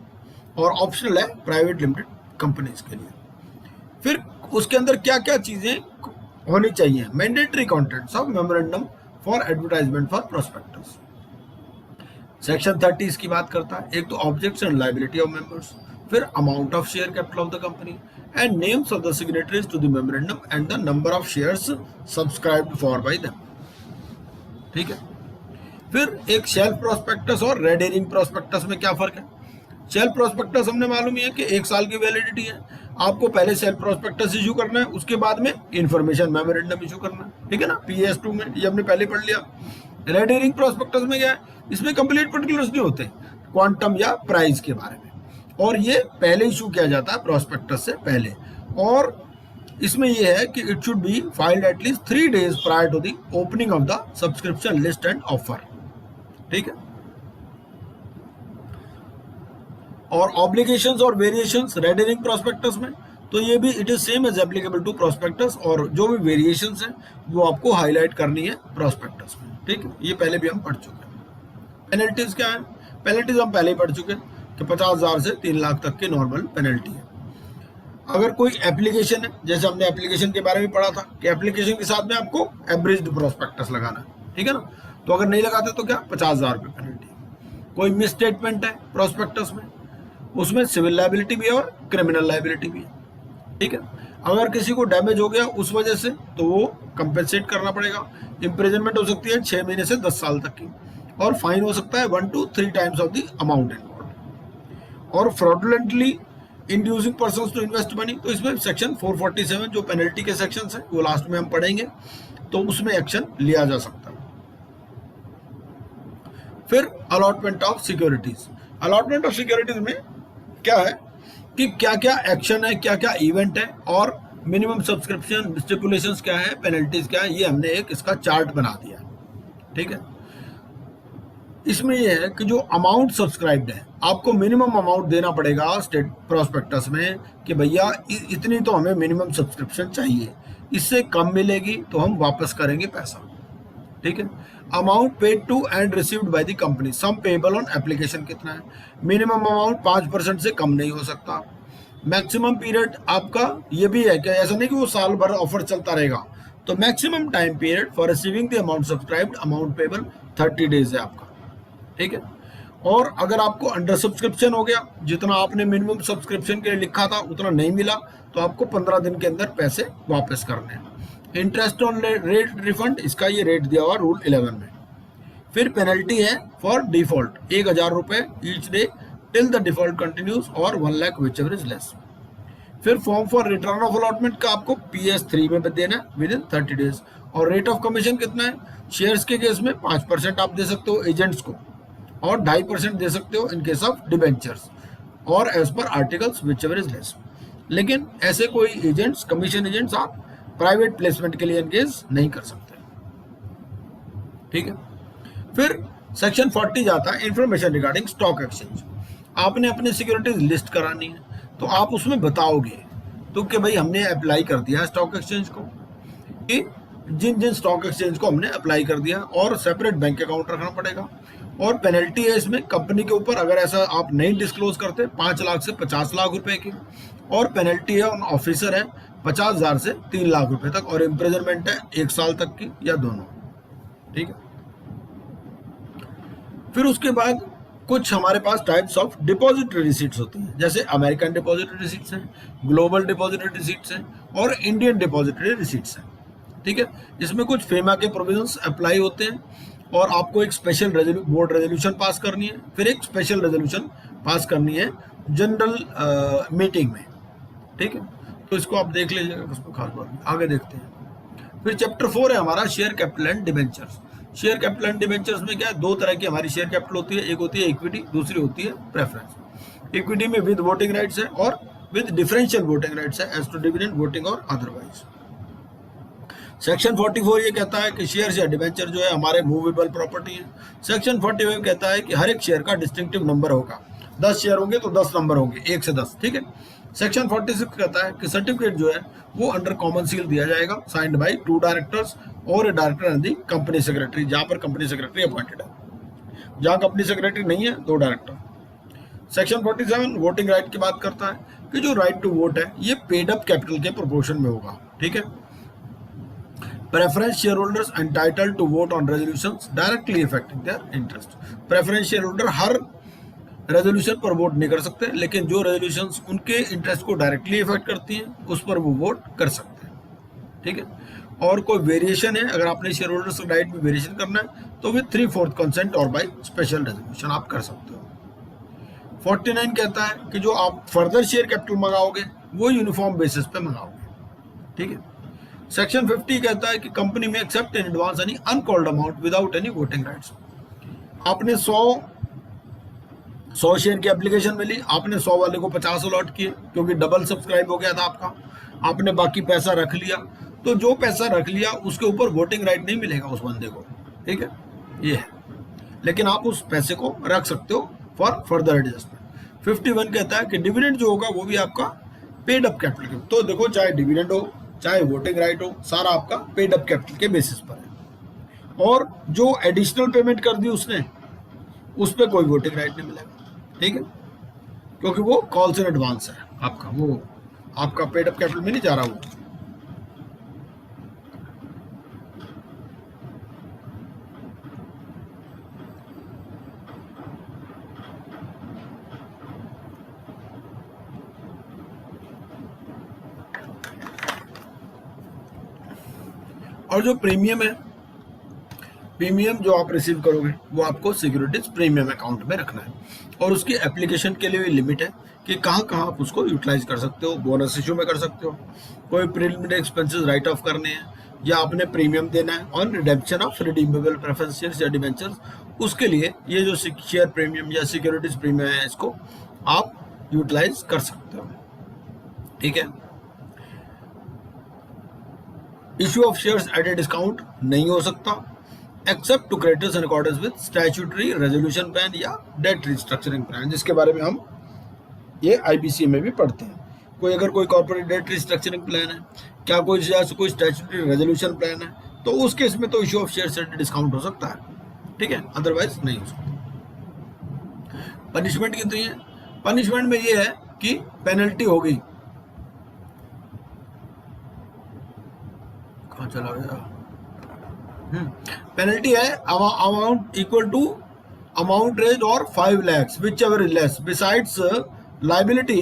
A: और ऑप्शनल है प्राइवेट लिमिटेड कंपनीज के लिए। फिर उसके अंदर क्या क्या चीजें होनी चाहिए? Mandatory contents of memorandum for advertisement for prospectus. Section 30 इसकी बात करता है। एक तो objects and liability of members, फिर amount of share capital of the company and names of the signatories to the memorandum and the number of shares subscribed for by them. ठीक है, फिर एक शेल्फ प्रोस्पेक्टस और red herring prospectus में क्या फर्क है? शेल्फ प्रोस्पेक्टस हमने मालूम है कि 1 साल की वैलिडिटी है। आपको पहले शेल्फ प्रोस्पेक्टस इशू करना है, उसके बाद में इंफॉर्मेशन मेमोरेंडम इशू करना है। ठीक है ना, PS2 में ये हमने पहले पढ़ लिया। रेड हेरिंग प्रोस्पेक्टस में क्या है? इसमें कंप्लीट पर्टिकुलर्स नहीं होते क्वांटम या प्राइस के बारे में, और ये पहले इशू किया जाता है प्रोस्पेक्टस से पहले। और इसमें यह है कि it should be filed at least 3 days prior to the opening of the subscription list and offer. ठीक है, और ऑब्लिगेशंस और वेरिएशंस रेड हेरिंग प्रोस्पेक्टस में तो ये भी it is same as applicable to prospectus और जो भी वेरिएशंस हैं वो आपको हाईलाइट करनी है प्रोस्पेक्टस में। ठीक है, ये पहले भी हम पढ़ चुके हैं। पेनल्टीज क्या है? पेनल्टीज हम पहले ही पढ़ चुके हैं कि 50,000 से 3 लाख तक की नॉर्मल पेनल्टी है। अगर कोई एप्लीकेशन है, जैसे हमने एप्लीकेशन के बारे में पढ़ा था कि एप्लीकेशन के साथ में आपको एब्रिज्ड प्रोस्पेक्टस लगाना है। ठीक है ना, तो अगर नहीं लगाते तो क्या 50,000 रुपये पेनल्टी। कोई मिस स्टेटमेंट है प्रोस्पेक्टस में, उसमें सिविल लायबिलिटी भी है और क्रिमिनल लायबिलिटी भी है। ठीक है, अगर किसी को डैमेज हो गया उस वजह से तो वो कंपेंसेट करना पड़ेगा। इम्प्रिजनमेंट हो सकती है 6 महीने से 10 साल तक की और फाइन हो सकता है 1 to 3 times of the amount involve. और fraudulently inducing persons to invest money, तो इसमें सेक्शन 447 जो पेनल्टी के सेक्शंस हैं वो लास्ट में हम पढ़ेंगे, तो उसमें एक्शन लिया जा सकता है। फिर allotment of securities. Allotment of securities में क्या है कि क्या क्या एक्शन है, क्या क्या इवेंट है और मिनिमम सब्सक्रिप्शन स्टिपुलेशंस क्या है, पेनल्टीज क्या है, ये हमने एक इसका चार्ट बना दिया। ठीक है, इसमें यह है कि जो अमाउंट सब्सक्राइब्ड है आपको मिनिमम अमाउंट देना पड़ेगा स्टेट प्रोस्पेक्टस में कि भैया इतनी तो हमें मिनिमम सब्सक्रिप्शन चाहिए, इससे कम मिलेगी तो हम वापस करेंगे पैसा। ठीक है, amount paid to and received by the company, sum payable on application कितना है, मिनिमम अमाउंट 5% से कम नहीं हो सकता। मैक्सिमम पीरियड आपका ये भी है कि ऐसा नहीं कि वो साल भर ऑफर चलता रहेगा, तो maximum time period for receiving the amount subscribed amount payable 30 days है आपका। ठीक है, और अगर आपको अंडर सब्सक्रिप्शन हो गया, जितना आपने मिनिमम सब्सक्रिप्शन के लिए लिखा था उतना नहीं मिला, तो आपको 15 दिन के अंदर पैसे वापस करने हैं। इंटरेस्ट ऑन रेट रिफंड, इसका ये रेट दिया हुआ रूल 11 में। फिर पेनल्टी है फॉर डिफॉल्ट 1,000 रुपये each day till the default continues और 1 lakh whichever is less. फिर form for return of allotment का आपको PS3 में देना है विद इन 30 days। और रेट ऑफ कमीशन कितना है? शेयर्स के केस में 5% आप दे सकते हो एजेंट्स को और 2.5% दे सकते हो in case of debentures. Or as per articles whichever is less. लेकिन ऐसे कोई एजेंट्स, कमीशन एजेंट्स आप प्राइवेट प्लेसमेंट के लिए एंगेज नहीं कर सकते। ठीक है। फिर सेक्शन 40 जाता है इंफॉर्मेशन रिगार्डिंग स्टॉक एक्सचेंज। आपने अपनी सिक्योरिटीज लिस्ट करानी है, तो आप उसमें बताओगे तो कि भाई हमने अप्लाई कर दिया है स्टॉक एक्सचेंज को, कि जिन जिन स्टॉक एक्सचेंज को हमने अप्लाई कर दिया, और सेपरेट बैंक अकाउंट रखना पड़ेगा। और पेनल्टी है इसमें कंपनी के ऊपर, अगर ऐसा आप नहीं डिस्क्लोज करते, 5 लाख से 50 लाख रुपए की, और पेनल्टी है ऑन ऑफिसर है 50,000 से 3 लाख रुपए तक, और इम्प्रिजनमेंट है 1 साल तक की या दोनों। ठीक है। फिर उसके बाद कुछ हमारे पास टाइप्स ऑफ डिपॉजिटरी रिसीट्स होती हैं, जैसे अमेरिकन डिपॉजिटरी रिसीट्स हैं, ग्लोबल डिपॉजिटरी रिसीट्स हैं, और इंडियन डिपॉजिटरी रिसीट्स हैं। ठीक है। इसमें कुछ फेमा के प्रोविजंस अप्लाई होते हैं, और आपको एक स्पेशल बोर्ड रेजोल्यूशन पास करनी है, फिर एक स्पेशल रेजोल्यूशन पास करनी है जनरल मीटिंग में। ठीक है। तो इसको आप देख लीजिएगा, उसमें खास बात नहीं। आगे देखते हैं। फिर चैप्टर 4 है हमारा share capital and debentures. Share capital and debentures में क्या है, 2 तरह की हमारी शेयर कैपिटल होती है, एक होती है इक्विटी, दूसरी होती है प्रेफरेंस। इक्विटी में विद वोटिंग राइट्स है, और विद डिफरेंशियल वोटिंग राइट्स है, एज टू डिविडेंड वोटिंग और अदरवाइज। सेक्शन 44 ये कहता है कि शेयर या डिबेंचर जो है हमारे मूवेबल प्रॉपर्टी है। सेक्शन 45 कहता है कि हर एक शेयर का डिस्टिंक्टिव नंबर होगा, 10 शेयर होंगे तो 10 नंबर होंगे, 1 से 10। ठीक है। सेक्शन 46 कहता है कि सर्टिफिकेट जो है वो अंडर कॉमन सील दिया जाएगा, साइंड बाय 2 डायरेक्टर्स और ए director and the company secretary, जहां पर कंपनी सेक्रेटरी अपॉइंटेड है। जहां कंपनी सेक्रेटरी नहीं है, 2 डायरेक्टर। सेक्शन 47 वोटिंग राइट की बात करता है कि जो राइट टू वोट है ये पेड अप कैपिटल के प्रोपोर्शन में होगा। ठीक है। Preference share holders entitled to vote on resolutions directly affecting their interest. Preference share holder हर रेजोल्यूशन पर वोट नहीं कर सकते, लेकिन जो रेजोल्यूशंस उनके इंटरेस्ट को डायरेक्टली इफेक्ट करती हैं उस पर वो वोट कर सकते हैं। ठीक है। और कोई वेरिएशन है, अगर आपने शेयर होल्डर्स के राइट में वेरिएशन करना है तो विद 3/4 कंसेंट और बाय स्पेशल रेजोल्यूशन आप कर सकते हो। 49 कहता है कि जो आप फर्दर शेयर कैपिटल मंगाओगे वो यूनिफॉर्म बेसिस पे मंगाओगे। ठीक है। सेक्शन 50 कहता है कि कंपनी में accept in advance any uncalled amount without any voting rights. आपने 100 शेयर की एप्लीकेशन मिली, आपने 100 वाले को 50 अलॉट किए क्योंकि डबल सब्सक्राइब हो गया था आपका, आपने बाकी पैसा रख लिया, तो जो पैसा रख लिया उसके ऊपर वोटिंग राइट नहीं मिलेगा उस बंदे को। ठीक है। ये है, लेकिन आप उस पैसे को रख सकते हो फॉर फर्दर एडजस्टमेंट। 51 कहता है कि डिविडेंड जो होगा वो भी आपका पेड अप कैपिटल, तो देखो चाहे डिविडेंड हो चाहे वोटिंग राइट हो, सारा आपका पेड अप कैपिटल के बेसिस पर है। और जो एडिशनल पेमेंट कर दी उसने, उस पर कोई वोटिंग राइट नहीं मिलेगा। ठीक है। क्योंकि वो कॉल्स इन एडवांस है आपका, वो आपका पेड अप कैपिटल में नहीं जा रहा वो। और जो प्रीमियम है, प्रीमियम जो आप रिसीव करोगे वो आपको सिक्योरिटीज प्रीमियम अकाउंट में रखना है, और उसकी एप्लीकेशन के लिए भी लिमिट है कि कहाँ कहाँ आप उसको यूटिलाइज कर सकते हो। बोनस इशू में कर सकते हो, कोई प्रीलिमिनरी एक्सपेंसेस राइट ऑफ करने हैं, या आपने प्रीमियम देना है on redemption of redeemable preference shares या डिबेंचर्स, उसके लिए ये जो शेयर प्रीमियम या सिक्योरिटीज प्रीमियम है इसको आप यूटिलाइज कर सकते हो। ठीक है। Issue of shares at a discount नहीं हो सकता except to creditors in accordance with statutory resolution plan या डेट रिस्ट्रक्चरिंग प्लान, जिसके बारे में हम ये आईबीसी में भी पढ़ते हैं। कोई अगर कोई कॉर्पोरेट डेट रिस्ट्रक्चरिंग प्लान है, क्या कोई स्टैट्यूटरी रेजोल्यूशन प्लान है, तो उस केस में तो issue of shares at discount हो सकता है। ठीक है। अदरवाइज नहीं हो सकता। पनिशमेंट कितनी है? पनिशमेंट में ये है कि पेनल्टी होगी, कहाँ चला गया, पेनल्टी है amount equal to amount raised or 5 lakhs whichever is less besides liability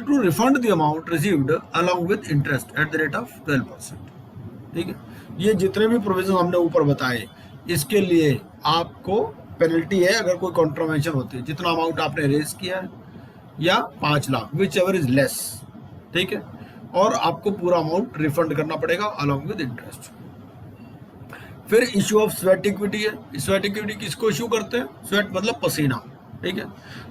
A: to refund the amount received along with interest at the rate of 12%। ठीक है। ये जितने भी प्रोविजन हमने ऊपर बताए इसके लिए आपको पेनल्टी है अगर कोई कॉन्ट्रावेंशन होती है, जितना अमाउंट आपने रेज किया है या 5 lakh whichever is less. ठीक है। और आपको पूरा अमाउंट रिफंड करना पड़ेगा अलॉन्ग विद इंटरेस्ट। फिर इशू ऑफ स्वेट इक्विटी है। स्वेट इक्विटी किसको इशू करते हैं? स्वेट मतलब पसीना, ठीक है।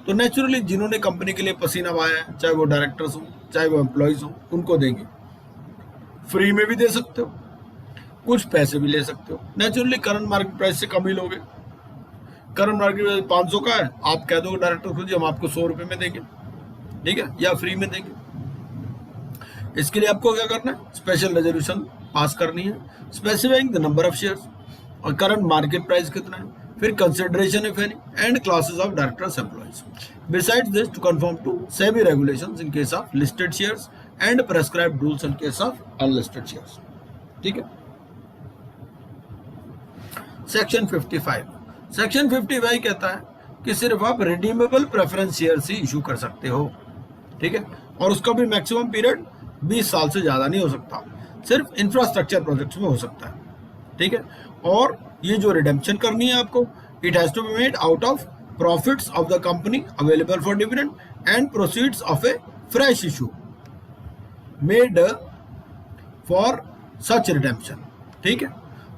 A: तो नेचुरली जिन्होंने कंपनी के लिए पसीना बहाया है, चाहे वो डायरेक्टर्स हो चाहे वो एम्प्लॉयज हो, उनको देंगे। फ्री में भी दे सकते हो, कुछ पैसे भी ले सकते हो। नेचुरली करंट मार्केट प्राइस से कम ही लोगे। करंट मार्केट प्राइस 500 का है, आप कह दो डायरेक्टर को जी हम आपको 100 रुपये में देंगे, ठीक है, या फ्री में देंगे। इसके लिए आपको क्या करना है? स्पेशल रेजोल्यूशन पास करनी है, specifying the number of shares और करंट मार्केट प्राइस कितना है, फिर consideration if any and classes of directors employees. Besides this to conform to SEBI regulations in case of listed shares and prescribed rules in case of unlisted shares, ठीक है। Section 55, section 55 कहता है कि सिर्फ आप रिडीमेबल प्रेफरेंस शेयर्स ही issue कर सकते हो, ठीक है, और उसका भी मैक्सिमम पीरियड 20 साल से ज्यादा नहीं हो सकता, सिर्फ इंफ्रास्ट्रक्चर प्रोजेक्ट्स में हो सकता है, ठीक है। और ये जो रिडेम्पशन करनी है आपको, it has to be made out of profits of the company available for dividend and proceeds of a fresh issue made for such redemption, ठीक है।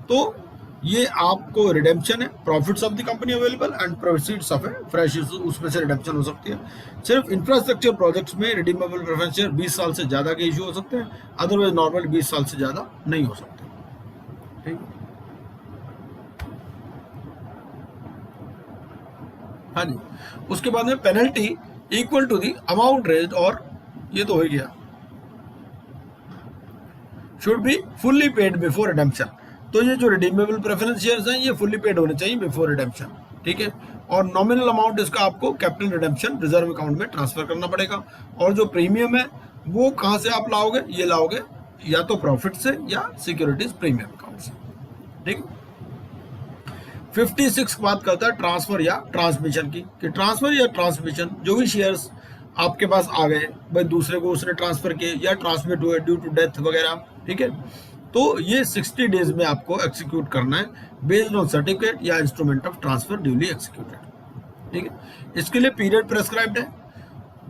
A: तो ये आपको रिडेम्पशन है, profits of the company available and proceeds of a fresh issue, उसमें से redemption हो सकती है। सिर्फ इंफ्रास्ट्रक्चर प्रोजेक्ट्स में रिडीमेबल प्रेफरेंस शेयर 20 साल से ज्यादा के इशू हो सकते हैं, अदरवाइज नॉर्मल 20 साल से ज्यादा नहीं हो सकते, ठीक है। हाँ जी, उसके बाद में penalty equal to the amount raised, और ये तो हो गया, should be fully paid before redemption. तो ये जो रिडीमेबल प्रेफरेंस शेयर्स हैं ये फुल्ली पेड होने चाहिए बिफोर रिडेम्पशन, ठीक है। और नॉमिनल अमाउंट इसका आपको कैपिटल रिडेम्पशन रिजर्व अकाउंट में ट्रांसफर करना पड़ेगा। और जो प्रीमियम है वो कहाँ से आप लाओगे? ये लाओगे या तो प्रॉफिट से या सिक्योरिटीज प्रीमियम अकाउंट से, ठीक है। 56 बात करता है ट्रांसफर या ट्रांसमिशन की, कि ट्रांसफर या ट्रांसमिशन जो भी शेयर्स आपके पास आ गए भाई, दूसरे को उसने ट्रांसफर किए या ट्रांसमिट हुए ड्यू टू डेथ वगैरह, ठीक है, तो ये 60 डेज में आपको एक्सिक्यूट करना है बेस्ड ऑन सर्टिफिकेट या instrument of transfer duly executed, ठीक है। इसके लिए पीरियड प्रेस्क्राइब्ड है,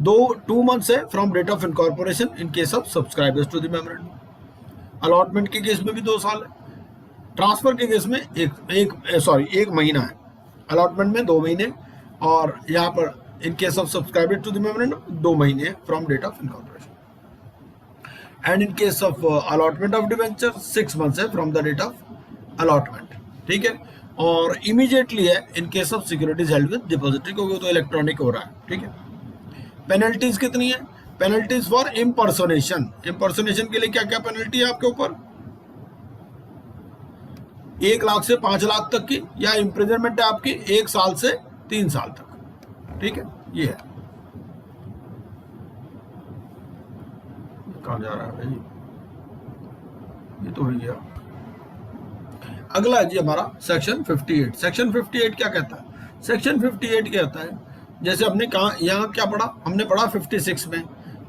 A: 2 मंथ्स है from date of incorporation in case of subscribers to the memorandum. Allotment के केस में भी 2 साल है, ट्रांसफर के केस में एक महीना है, अलॉटमेंट में 2 महीने, और यहाँ पर in case of subscriber to the memorandum 2 महीने from date of incorporation, and in case of allotment of debenture 6 months है from the date of allotment, ठीक है। और इमीडिएटली है in case of securities held with depository, क्योंकि तो electronic हो रहा है, ठीक है। पेनल्टीज कितनी है? पेनल्टीज फॉर इम्पर्सोनेशन, इम्पर्सोनेशन के लिए क्या क्या पेनल्टी है आपके ऊपर? 1 लाख से 5 लाख तक की, या इम्प्रिजनमेंट है आपकी 1 साल से 3 साल तक, ठीक है। ये है, कहाँ जा रहा है भाई, ये तो हो गया। अगला जी हमारा सेक्शन 58। सेक्शन 58 क्या कहता है? सेक्शन 58 क्या कहता है, जैसे हमने कहा यहाँ क्या पढ़ा, हमने पढ़ा 56 में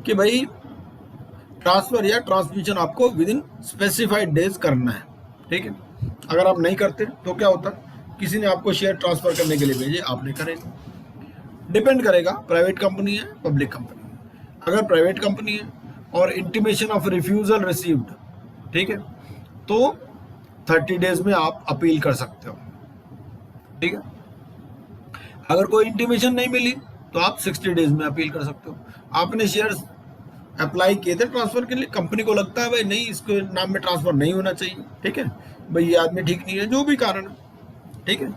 A: कि भाई ट्रांसफर या ट्रांसमिशन आपको विद इन स्पेसिफाइड डेज करना है, ठीक है। अगर आप नहीं करते तो क्या होता, किसी ने आपको शेयर ट्रांसफर करने के लिए भेजे, आपने करे, डिपेंड करेगा प्राइवेट कंपनी है पब्लिक कंपनी है। अगर प्राइवेट कंपनी है और इंटीमेशन ऑफ रिफ्यूजल रिसीव्ड, ठीक है, तो 30 डेज में आप अपील कर सकते हो, ठीक है। अगर कोई इंटीमेशन नहीं मिली तो आप 60 डेज में अपील कर सकते हो। आपने शेयर्स अप्लाई किए थे ट्रांसफर के लिए, कंपनी को लगता है भाई नहीं इसके नाम में ट्रांसफर नहीं होना चाहिए, ठीक है, भाई ये आदमी ठीक नहीं है, जो भी कारण है, ठीक है,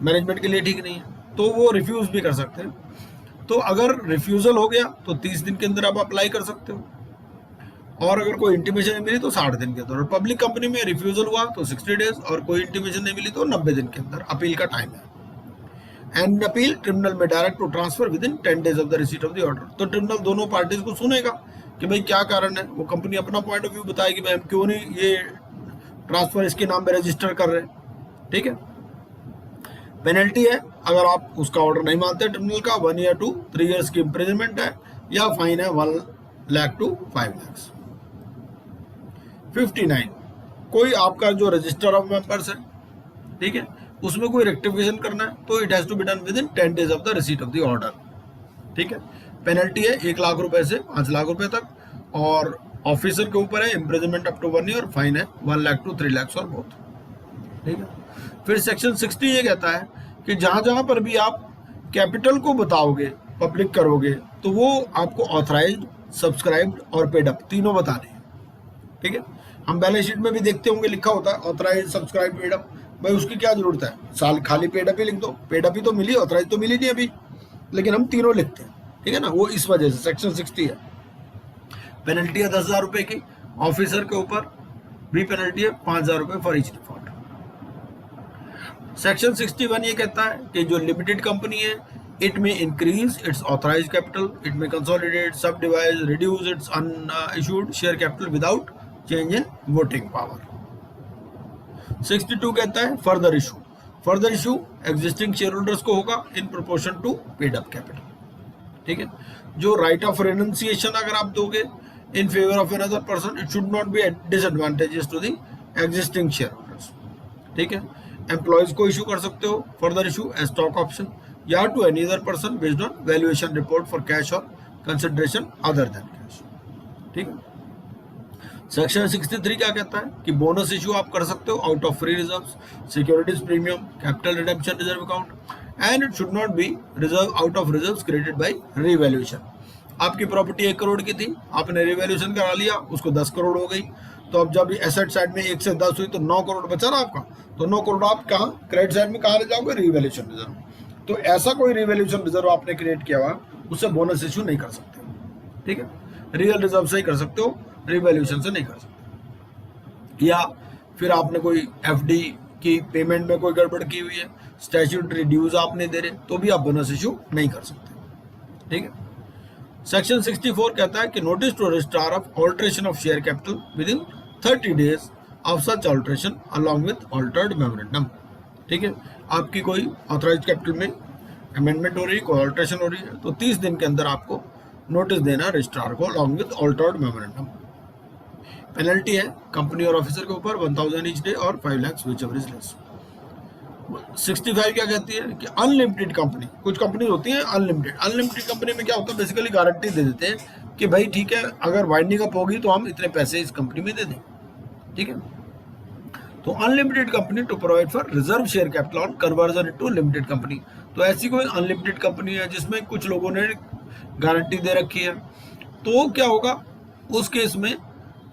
A: मैनेजमेंट के लिए ठीक नहीं है, तो वो रिफ्यूज भी कर सकते हैं। तो अगर रिफ्यूजल हो गया तो 30 दिन के अंदर आप अप्लाई कर सकते हो, और अगर कोई इंटीमेशन नहीं मिली तो 60 दिन के अंदर। और पब्लिक कंपनी में रिफ्यूजल हुआ तो 60 डेज, और कोई इंटीमेशन नहीं मिली तो 90 दिन के अंदर अपील का टाइम है। एंड अपील ट्रिब्यूनल में direct to transfer within 10 days of the receipt of the order. तो ट्रिब्यूनल दोनों पार्टीज को सुनेगा कि भाई क्या कारण है, वो कंपनी अपना पॉइंट ऑफ व्यू बताएगी भाई हम क्यों नहीं ये ट्रांसफर इसके नाम पे रजिस्टर कर रहे हैं, ठीक है। पेनल्टी है अगर आप उसका ऑर्डर नहीं मानते ट्रिब्यूनल का, 1 ईयर टू 3 ईयर्स की इम्प्रिजनमेंट है, या फाइन है 1 लाख टू 5 लाख। 59, कोई आपका जो रजिस्टर ऑफ मेंबर्स है, ठीक है, उसमें कोई रेक्टिफिकेशन करना है तो it has to be done within 10 days of the receipt of the order, ठीक है। पेनल्टी है 1 लाख रुपए से 5 लाख रुपए तक, और ऑफिसर के ऊपर है imprisonment up to 1 year, fine है 1 लाख टू 3 लाख और बोथ। ठीक है। फिर सेक्शन 60 ये कहता है कि जहां जहां पर भी आप कैपिटल को बताओगे, पब्लिक करोगे, तो वो आपको ऑथराइज्ड, सब्सक्राइब्ड और पेड अप तीनों बताने हैं। ठीक है। हम बैलेंस शीट में भी देखते होंगे लिखा होता है ऑथराइज, सब्सक्राइब, पेड अप। भाई उसकी क्या जरूरत है, साल खाली पेड अप ही लिख दो, पेड अप ही तो मिली, ऑथराइज तो मिली नहीं अभी, लेकिन हम तीनों लिखते हैं। ठीक है ना, वो इस वजह से सेक्शन 60 है। पेनल्टी है 10,000 रुपए की, ऑफिसर के ऊपर भी पेनल्टी है 5,000 रुपए फॉर ईच डिफॉल्ट। सेक्शन 61 ये कहता है कि जो लिमिटेड कंपनी है, it may increase its authorise capital, it may consolidate, subdivide, reduce its unissued share capital without change in voting power. 62 कहता है further issue, further issue existing share holders को होगा in proportion to paid up capital. ठीक है। जो right of renunciation अगर आप दोगे in favour of another person, it should not be disadvantages to the existing share holders. ठीक है। एम्प्लॉयज को इशू कर सकते हो further issue as stock option या to any other person based on valuation report for cash और consideration other than cash. ठीक है। सेक्शन 63 क्या कहता है कि बोनस इशू आप कर सकते हो out of free reserves, securities premium, capital redemption reserve account and it should not B reserve out of reserves created by revaluation. आपकी प्रॉपर्टी 1 करोड़ की थी, आपने रिवैल्यूएशन करा लिया, उसको 10 करोड़ हो गई, तो अब जब एसेट साइड में 1 से 10 हुई तो 9 करोड़ बचा ना आपका, तो 9 करोड़ आप कहाँ क्रेडिट साइड में कहाँ ले जाओगे, रिवैल्यूएशन रिजर्व। तो ऐसा कोई रिवैल्यूएशन रिजर्व आपने क्रिएट किया हुआ, उससे बोनस इशू नहीं कर सकते। ठीक है। रियल रिजर्व से ही कर सकते हो, रिवैल्यूएशन से नहीं कर सकते। या फिर आपने कोई एफडी की पेमेंट में कोई गड़बड़ की हुई है, स्टैट्यूटरी ड्यूज आप नहीं दे रहे, तो भी आप बोनस इशू नहीं कर सकते। ठीक है। सेक्शन 64 कहता है कि notice to registrar of alteration of share capital within 30 days of such alteration along with altered memorandum. ठीक है। आपकी कोई ऑथराइज कैपिटल में अमेंडमेंट हो रही है, कोई ऑल्ट्रेशन हो रही है, तो 30 दिन के अंदर आपको नोटिस देना रजिस्ट्रार को along with altered memorandum. Penalty है कंपनी और ऑफिसर के ऊपर 1000 ईच डे और 5 लाख व्हिचएवर इज लेस। 65 क्या कहती है कि अनलिमिटेड कंपनी, कुछ कंपनी होती है अनलिमिटेड, अनलिमिटेड कंपनी में क्या होता है, बेसिकली गारंटी दे देते हैं कि भाई ठीक है, अगर वाइंडिंग अप होगी तो हम इतने पैसे इस कंपनी में दे दें। ठीक है। तो unlimited company to provide for reserve share capital on conversion into limited company. तो ऐसी कोई अनलिमिटेड कंपनी है जिसमें कुछ लोगों ने गारंटी दे रखी है, तो क्या होगा उस केस में,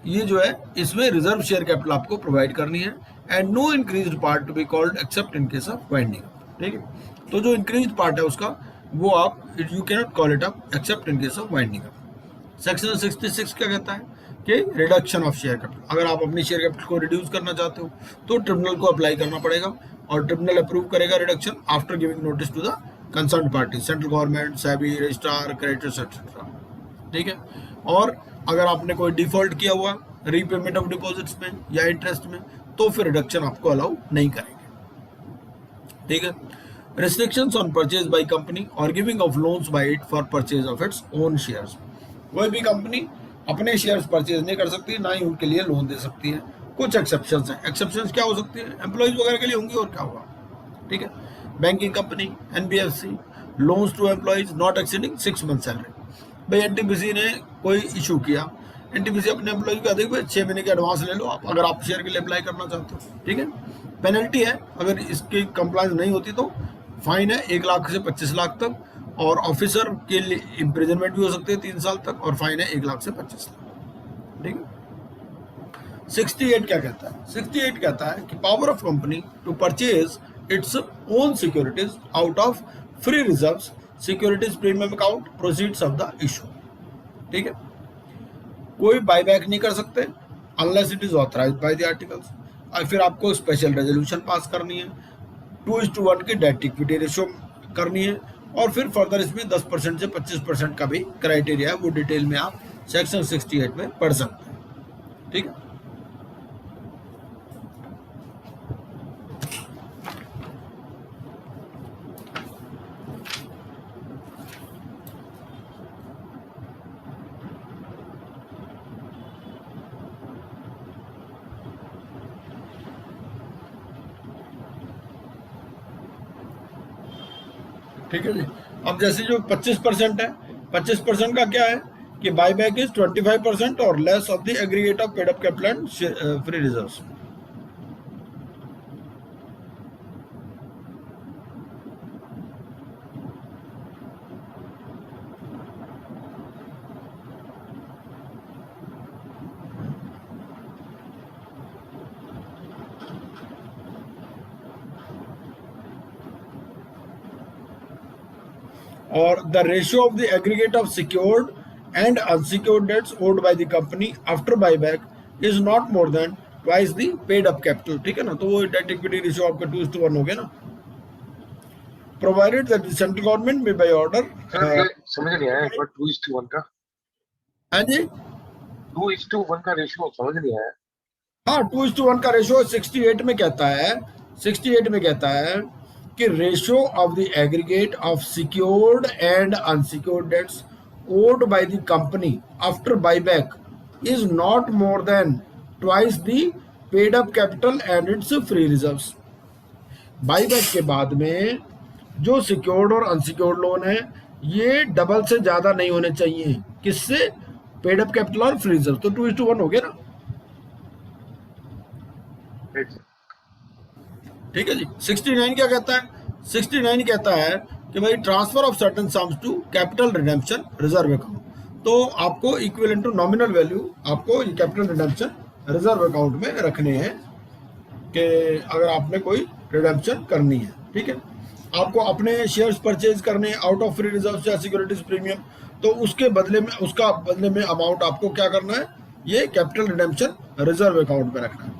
A: ये जो है इसमें रिजर्व शेयर कैपिटल आपको प्रोवाइड करनी है and no increased part to be called except in case of winding up. ठीक है। तो जो इंक्रीज्ड पार्ट है उसका, वो आप you can not call it up accept in case of winding up. Section 66 क्या कहता है कि रिडक्शन ऑफ शेयर कैपिटल, अगर आप अपनी शेयर कैपिटल को रिड्यूस करना चाहते हो तो ट्रिब्यूनल को अप्लाई करना पड़ेगा और ट्रिब्यूनल अप्रूव करेगा reduction after giving notice to the concern party, central government, SEBI, registrar, creditors etcetera. ठीक है। और अगर आपने कोई डिफॉल्ट किया हुआ रीपेमेंट ऑफ डिपॉजिट्स में या इंटरेस्ट में, तो फिर रिडक्शन आपको अलाउ नहीं करेंगे। ठीक है। Restrictions on purchase by company और giving of loans by it for purchase of its own shares. कोई भी कंपनी अपने शेयर्स परचेज नहीं कर सकती, ना ही उनके लिए लोन दे सकती है। कुछ एक्सेप्शंस हैं। एक्सेप्शंस क्या हो सकती है, एम्प्लॉइज वगैरह के लिए होंगी, और क्या होगा। ठीक है। Banking company, NBFC, loans to employees not exceeding 6 month salary. भाई एनटीपीसी ने कोई इशू किया, एनटीपीसी अपने एम्प्लॉय को कहते हैं 6 महीने के एडवांस ले लो आप, अगर आप शेयर के लिए अप्लाई करना चाहते हो। ठीक है। पेनल्टी है, अगर इसकी कंप्लायंस नहीं होती तो फाइन है 1 लाख से 25 लाख तक, और ऑफिसर के लिए इम्प्रिजनमेंट भी हो सकते हैं 3 साल तक, और फाइन है 1 लाख से 25 लाख। ठीक है। 68 क्या कहता है, 68 कहता है कि power of company to purchase its own securities out of free reserves, securities premium account, proceeds of the issue. ठीक है। कोई बायबैक नहीं कर सकते unless it is authorised by the articles. और फिर आपको स्पेशल रेजोल्यूशन पास करनी है, 2:1 की डेट इक्विटी रेशियो करनी है, और फिर फर्दर इसमें 10% से 25% का भी क्राइटेरिया है, वो डिटेल में आप सेक्शन 68 में पढ़ सकते हैं। ठीक है। ठीक है जी। अब जैसे जो 25% है, 25% का क्या है कि बायबैक इज 25% और less of the aggregate of paid up capital and free reserves. or the ratio of the aggregate of secured and unsecured debts owed by the company after buyback is not more than twice the paid up capital. ठीक है ना, तो वो debt equity ratio आपका 2:1 हो गया ना. Provided that the central government may by order.
B: समझ नहीं आया, 2:1 का.
A: हाँ जी,
B: 2:1 का रेशियो समझ नहीं आया.
A: हाँ, 2:1 का रेशियो 68 में कहता है, 68 में कहता है कि ratio of the aggregate of secured and unsecured debts owed by the company after buyback is not more than twice the paid up capital and its free reserves. Buyback के बाद में जो सिक्योर्ड और अनसिक्योर्ड लोन है ये double से ज्यादा नहीं होने चाहिए. किससे? पेड अप कैपिटल और फ्री रिजर्व. तो 2:1 हो गया ना. ठीक है जी. 69 क्या कहता है? 69 कहता है कि भाई transfer of certain sums to capital redemption reserve account. तो आपको इक्विवेलेंट टू नॉमिनल वैल्यू आपको कैपिटल रिडेम्पशन रिजर्व अकाउंट में रखने हैं कि अगर आपने कोई रिडेम्पशन करनी है. ठीक है, आपको अपने शेयर्स परचेज करने आउट ऑफ फ्री रिजर्व या सिक्योरिटीज प्रीमियम, तो उसके बदले में अमाउंट आपको क्या करना है? ये कैपिटल रिडेम्पशन रिजर्व अकाउंट में रखना है.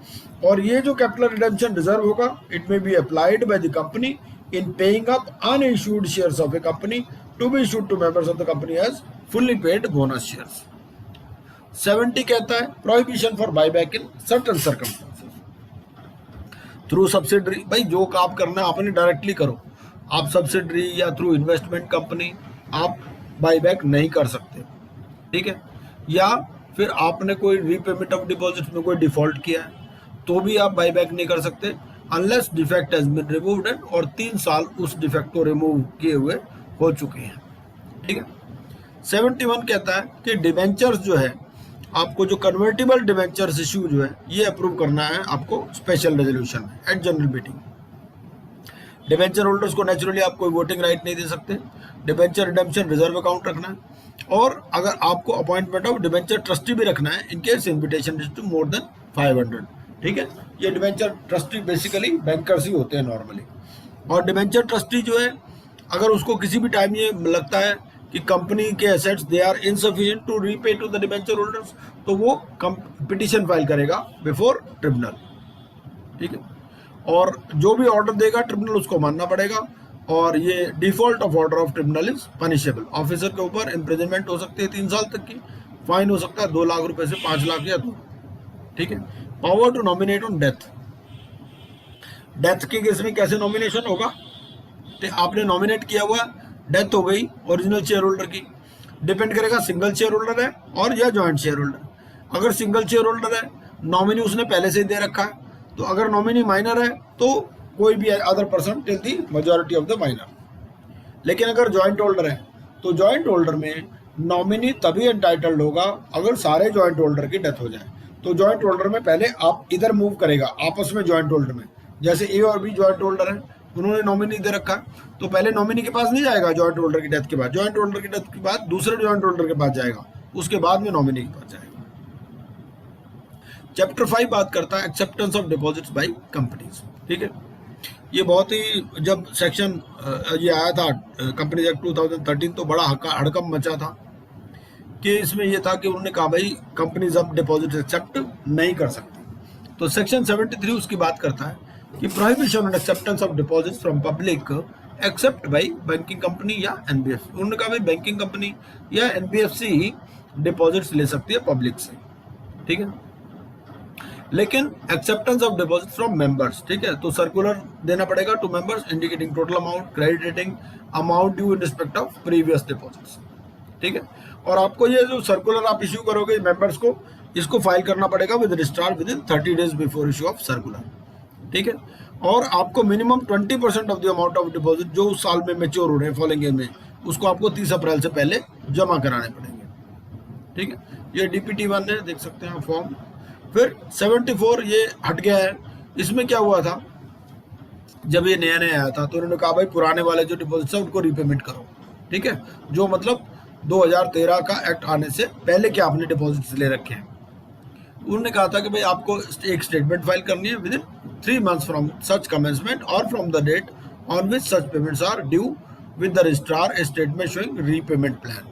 A: और ये जो कैपिटल रिडेम्पशन रिजर्व होगा it may be applied by the company in paying up unissued shares of a company to be issued to members of the company as fully paid bonus shares. 70 कहता है prohibition for buyback in certain circumstances through subsidiary. भाई जो काम करना है आपने directly करो. आप सब्सिडरी या थ्रू इन्वेस्टमेंट कंपनी आप बायबैक नहीं कर सकते. ठीक है, या फिर आपने कोई रीपेमेंट ऑफ डिपॉजिट में कोई डिफॉल्ट किया है तो भी आप बायबैक नहीं कर सकते unless defect has been removed and और 3 साल उस डिफेक्ट को रिमूव किए हुए हो चुके हैं. ठीक है. 71 कहता है कि डिबेंचर्स जो है आपको जो कन्वर्टेबल डिबेंचर्स इश्यू जो है ये अप्रूव करना है आपको स्पेशल रेजोल्यूशन में at general meeting. Debenture holders को नेचुरली आप कोई वोटिंग राइट नहीं दे सकते. डिबेंचर रिडेम्पशन रिजर्व अकाउंट रखना है. और अगर आपको अपॉइंटमेंट ऑफ डिबेंचर ट्रस्टी भी रखना है in case invitation is to more than 500. ठीक है, ये डिबेंचर ट्रस्टी बेसिकली बैंकर्स ही होते हैं नॉर्मली. और डिबेंचर ट्रस्टी जो है अगर उसको किसी भी टाइम ये लगता है कि कंपनी के assets they are insufficient to repay to the debenture holders तो वो पिटिशन फाइल करेगा बिफोर ट्रिब्यूनल. ठीक है, और जो भी ऑर्डर देगा ट्रिब्यूनल उसको मानना पड़ेगा. और ये default of order of tribunal is punishable. Officer के ऊपर इम्प्रिजनमेंट हो सकती है 3 साल तक की. फाइन हो सकता है 2 लाख रुपए से 5 लाख या 2. ठीक है. Power to nominate on death. Death के केस में कैसे नॉमिनेशन होगा? तो आपने नॉमिनेट किया हुआ, डेथ हो गई ओरिजिनल शेयर होल्डर की, डिपेंड करेगा सिंगल शेयर होल्डर है और या जॉइंट शेयर होल्डर. अगर सिंगल शेयर होल्डर है नॉमिनी उसने पहले से ही दे रखा है, तो अगर नॉमिनी माइनर है तो कोई भी other person till the majority of the minor. लेकिन अगर जॉइंट होल्डर है तो जॉइंट होल्डर में नॉमिनी तभी एंटाइटल्ड होगा अगर सारे जॉइंट होल्डर की डेथ हो जाए. तो जॉइंट होल्डर में पहले आप इधर मूव करेगा आपस में जॉइंट होल्डर में. जैसे ए और बी जॉइंट होल्डर है, उन्होंने नॉमिनी दे रखा है, तो पहले नॉमिनी के पास नहीं जाएगा जॉइंट होल्डर की डेथ के बाद. जॉइंट होल्डर की डेथ के बाद दूसरे जॉइंट होल्डर के पास जाएगा, उसके बाद में नॉमिनी के पास जाएगा. चैप्टर 5 बात करता है acceptance of deposits by companies. ठीक है, ये बहुत ही जब सेक्शन ये आया था कंपनी एक्ट 2013 तो बड़ा हड़कंप मचा था कि इसमें ये था कि उन्होंने कहा भाई कंपनीज अब डिपॉजिट एक्सेप्ट नहीं कर सकती. तो सेक्शन 73 उसकी बात करता है कि prohibition on acceptance of deposits from public accept by banking company या एनबीएफसी. उन्होंने कहा भाई बैंकिंग कंपनी या एनबीएफसी ही डिपॉजिट्स ले सकती है पब्लिक से. ठीक है, लेकिन acceptance of deposit from members. ठीक है, तो सर्कुलर देना पड़ेगा to members indicating total amount, credit rating, amount due in respect of previous deposits. ठीक है, और आपको ये जो सर्कुलर आप इश्यू करोगे मेंबर्स को, इसको फाइल करना पड़ेगा with registrar within 30 days before issue of circular. ठीक है, और आपको minimum 20% of the amount of deposit जो उस साल में मैच्योर हो रहे हैं फॉलोइंग ईयर में, उसको आपको 30 अप्रैल से पहले जमा कराने पड़ेंगे. ठीक है, ये डीपीटी 1 है, देख सकते हैं फॉर्म. फिर 74 ये हट गया है. इसमें क्या हुआ था, जब ये नया नया आया था तो उन्होंने कहा भाई पुराने वाले जो डिपॉजिट है उनको रीपेमेंट करो. ठीक है, जो मतलब 2013 का एक्ट आने से पहले क्या आपने डिपॉजिट्स ले रखे हैं. उन्होंने कहा था कि भाई आपको एक स्टेटमेंट फाइल करनी है within 3 months from such commencement और from the date on which such payments are due with the registrar a statement showing repayment plan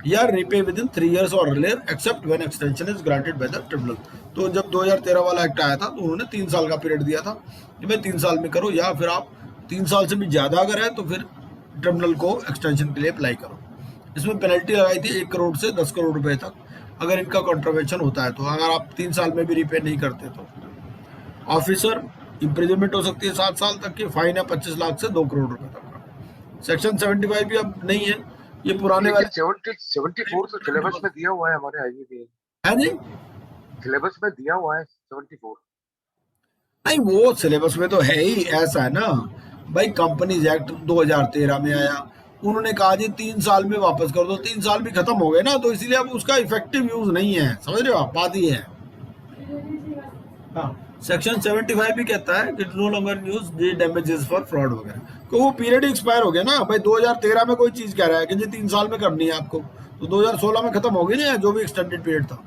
A: या repay within 3 years or earlier except when extension is granted by the tribunal। तो जब 2013 वाला act आया था तो उन्होंने 3 साल का पीरियड दिया था कि भाई 3 साल में करो, या फिर आप 3 साल से भी ज़्यादा अगर है तो फिर ट्रिब्यूनल को एक्सटेंशन के लिए अप्लाई करो। इसमें पेनल्टी लगाई थी 1 करोड़ से 10 करोड़ रुपए तक अगर इनका कॉन्ट्रवेंशन होता है, तो अगर आप 3 साल में भी रिपे नहीं करते तो। ऑफिसर इम्प्रिजनमेंट हो सकती है 7 साल तक की, फाइन है 25 लाख से 2 करोड़ रुपए तक का। सेक्शन 75 भी अब नहीं है, ये पुराने वाले
B: 74 तो सिलेबस में दिया हुआ है हमारे आईबी
A: है जी,
B: सिलेबस में दिया हुआ है 74।
A: नहीं वो सिलेबस में तो है ही, ऐसा है ना भाई, कंपनीज एक्ट 2013 में आया, उन्होंने कहा जी 3 साल में वापस कर दो, 3 साल भी खत्म हो गए ना, तो इसलिए अब उसका इफेक्टिव यूज नहीं है, समझ रहे हो आप, बात ही है। हाँ, सेक्शन 75 भी कहता है कि no longer use the damages for fraud वगैरह, तो वो पीरियड एक्सपायर हो गया ना भाई। 2013 में कोई चीज कह रहा है कि जी 3 साल में करनी है आपको, तो 2016 में खत्म हो गई ना जो भी एक्सटेंडेड पीरियड था।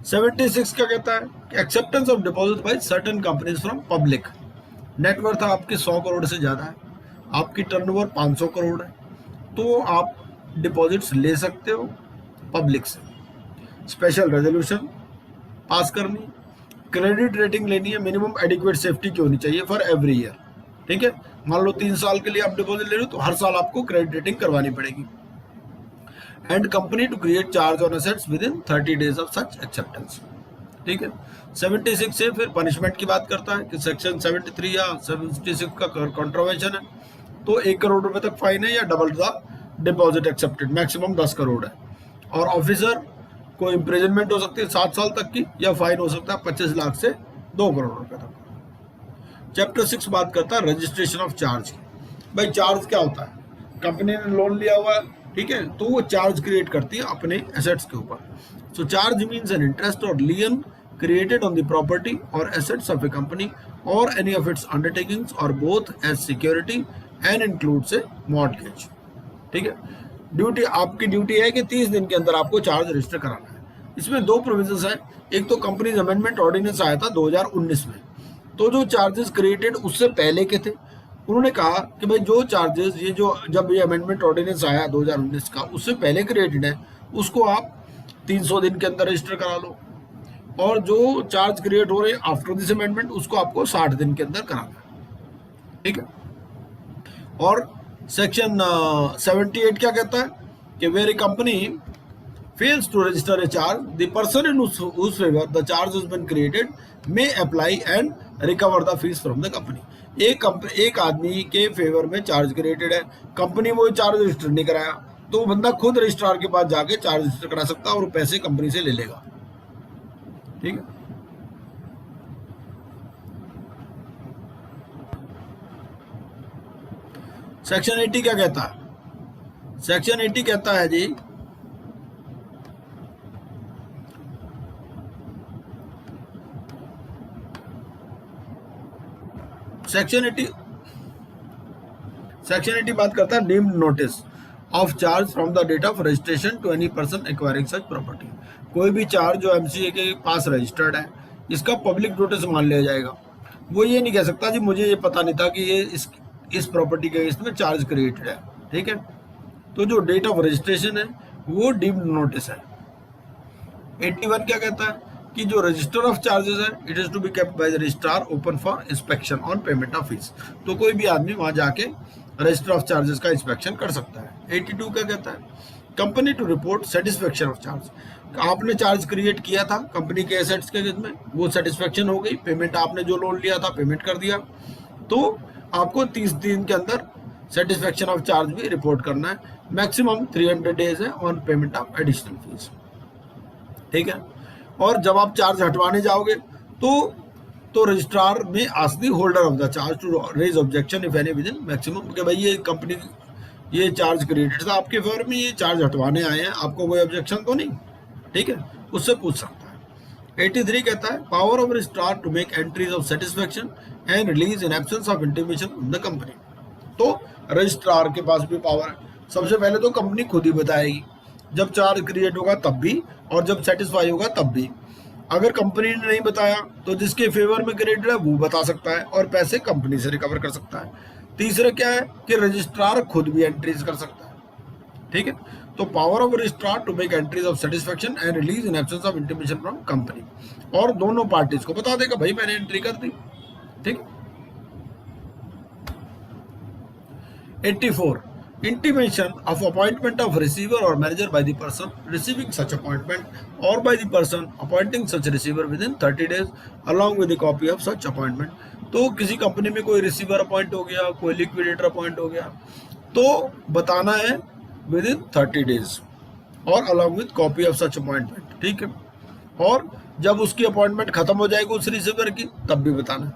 A: 76 क्या कहता है कि acceptance of deposit by certain companies from public. Net worth आपके 100 करोड़ से ज़्यादा है, आपकी टर्नओवर 500 करोड़ है, तो आप डिपॉजिट्स ले सकते हो पब्लिक से। स्पेशल रेजोल्यूशन पास करनी, क्रेडिट रेटिंग लेनी है, मिनिमम एडिक्वेट सेफ्टी की होनी चाहिए फॉर एवरी ईयर, ठीक है। मान लो 3 साल के लिए आप डिपॉजिट ले रहे हो तो हर साल आपको क्रेडिट रेटिंग करवानी पड़ेगी। And company to create charge on assets within 30 days of such acceptance, ठीक है। 76 से फिर पनिशमेंट की बात करता है कि सेक्शन 73 या 76 का कॉन्ट्रवेंशन है तो 1 करोड़ रुपए तक फाइन है या double the deposit accepted, maximum 10 crore है। और ऑफिसर को इम्प्रिजनमेंट हो सकती है 7 साल तक की, या फाइन हो सकता है 25 लाख से 2 करोड़ रुपए तक। चैप्टर 6 बात करता है रजिस्ट्रेशन ऑफ चार्ज की। भाई चार्ज क्या होता है, कंपनी ने लोन लिया हुआ है, ठीक है, तो वो चार्ज क्रिएट करती है अपने एसेट्स के ऊपर। सो चार्ज मीन्स एन इंटरेस्ट और लियन created on the property or assets of a company or any of its undertakings or both as security and includes a mortgage, ठीक है। ड्यूटी, आपकी ड्यूटी है कि 30 दिन के अंदर आपको चार्ज रजिस्टर कराना है। इसमें 2 प्रोविजंस हैं, एक तो कंपनीज अमेंडमेंट ऑर्डिनेंस आया था 2019 में, तो जो चार्जेस क्रिएटेड उससे पहले के थे, उन्होंने कहा कि भाई जो चार्जेस ये जो जब ये अमेंडमेंट ऑर्डिनेंस आया 2019 का उससे पहले क्रिएटेड है उसको आप 300 दिन के अंदर रजिस्टर करा लो, और जो चार्ज क्रिएट हो रहे हैं आफ्टर दिस अमेंडमेंट उसको आपको 60 दिन के अंदर कराना है, ठीक है। और सेक्शन 78 क्या कहता है कि where a company fails to register a charge the person in whose favor the charge has been created may apply and recover the fees from the company. एक आदमी के फेवर में चार्ज क्रिएटेड है, company वो charge register नहीं कराया, तो वो बंदा खुद रजिस्ट्रार के पास जाके चार्ज रजिस्टर करा सकता है और पैसे कंपनी से ले लेगा, ठीक है। सेक्शन 80 क्या कहता है, सेक्शन 80 कहता है जी सेक्शन 80 बात करता है deemed notice of charge from the date of registration to any person acquiring such property. कोई भी चार्ज जो एमसीए के पास रजिस्टर्ड है इसका पब्लिक नोटिस मान लिया जाएगा। वो ये नहीं कह सकता जी मुझे ये पता नहीं था कि ये इस प्रॉपर्टी के इसमें चार्ज क्रिएटेड है, ठीक है। तो जो डेट ऑफ रजिस्ट्रेशन है वो डीम्ड नोटिस है। 81 क्या कहता है कि जो रजिस्टर ऑफ चार्जेस है it is to be kept by the registrar open for inspection on payment of fees. तो कोई भी आदमी वहां जाके रजिस्टर ऑफ चार्जेस का इंस्पेक्शन कर सकता है। 82 क्या कहता है, company to report satisfaction of charge. आपने चार्ज क्रिएट किया था कंपनी के एसेट्स के में, वो सेटिस्फेक्शन हो गई, पेमेंट आपने जो लोन लिया था पेमेंट कर दिया, तो आपको 30 दिन के अंदर सेटिस्फेक्शन ऑफ चार्ज भी रिपोर्ट करना है। मैक्सिमम 300 डेज है on payment of additional fees, ठीक है। और जब आप चार्ज हटवाने जाओगे तो रजिस्ट्रार में ask the holder of the charge to raise objection if any within maximum, कि भाई ये कंपनी ये चार्ज क्रिएटेड था आपके फेवर में, ये चार्ज हटवाने आए हैं, आपको कोई ऑब्जेक्शन तो नहीं, ठीक है, उससे पूछ सकता है। 83 कहता है power of registrar to make entries of satisfaction and release in absence of intimation of the company. तो रजिस्ट्रार के पास भी पावर है। सबसे पहले तो कंपनी खुद ही बताएगी जब चार्ज क्रिएट होगा तब भी, और जब सेटिस्फाई होगा तब भी। अगर कंपनी ने नहीं बताया तो जिसके फेवर में क्रिएटेड है वो बता सकता है और पैसे कंपनी से रिकवर कर सकता है। तीसरा क्या है कि रजिस्ट्रार खुद भी एंट्रीज कर सकता है, ठीक है। तो power of registrar to make entries of satisfaction and release in absence of intimation from company, और दोनों पार्टीज को बता देगा भाई मैंने एंट्री कर दी, ठीक। 84. Intimation of appointment of receiver or manager by the person receiving such appointment or by the person appointing such receiver within 30 days along with the copy of such appointment. तो किसी company में कोई receiver appoint हो गया, कोई liquidator appoint हो गया, तो बताना है विद इन 30 डेज और along with copy of such appointment, ठीक है। और जब उसकी अपॉइंटमेंट खत्म हो जाएगी उस रिसीवर की, तब भी बताना है,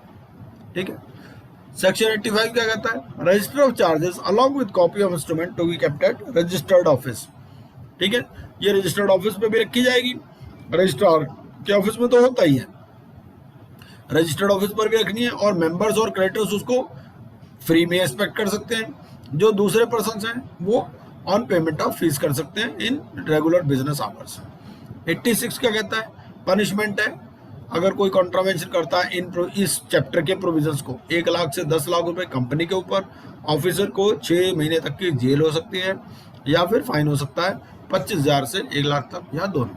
A: ठीक है। सेक्शन 85 क्या कहता है, register of charges along with copy of instrument to be kept at registered office, ठीक है। ये रजिस्टर्ड ऑफिस पे भी रखी जाएगी, रजिस्ट्रार के ऑफिस में तो होता ही है, रजिस्टर्ड ऑफिस पर भी रखनी है, और मेंबर्स और क्रेडिटर्स उसको फ्री में एक्सपेक्ट कर सकते हैं, जो दूसरे पर्सन हैं वो ऑन पेमेंट ऑफ फीस कर सकते हैं इन रेगुलर बिजनेस आवर्स। 86 क्या कहता है, पनिशमेंट है अगर कोई कॉन्ट्रावेंशन करता है इस चैप्टर के प्रोविजंस को, 1 लाख से 10 लाख रुपए कंपनी के ऊपर, ऑफिसर को 6 महीने तक की जेल हो सकती है या फिर फाइन हो सकता है 25,000 से 1 लाख तक, या दोनों।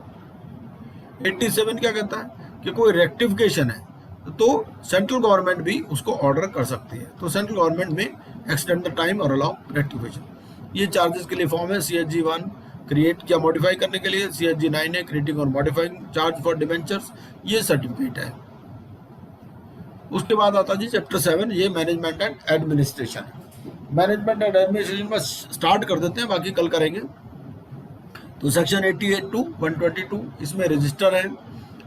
A: 87 क्या कहता है कि कोई रेक्टिफिकेशन है तो सेंट्रल गवर्नमेंट भी उसको ऑर्डर कर सकती है, तो सेंट्रल गवर्नमेंट में एक्सटेंड द टाइम और अलाउ रेक्टिफिकेशन। ये चार्जेस के लिए फॉर्म है, CHG 1 क्रिएट किया मॉडिफाई करने के लिए, CHG 9 है क्रिएटिंग और मॉडिफाइंग चार्ज फॉर डिबेंचर्स, ये सर्टिफिकेट है। उसके बाद आता जी चैप्टर 7, ये मैनेजमेंट एंड एडमिनिस्ट्रेशन है। मैनेजमेंट एंड एडमिनिस्ट्रेशन में स्टार्ट कर देते हैं, बाकी कल करेंगे। तो सेक्शन 88 टू 122, इसमें रजिस्टर है,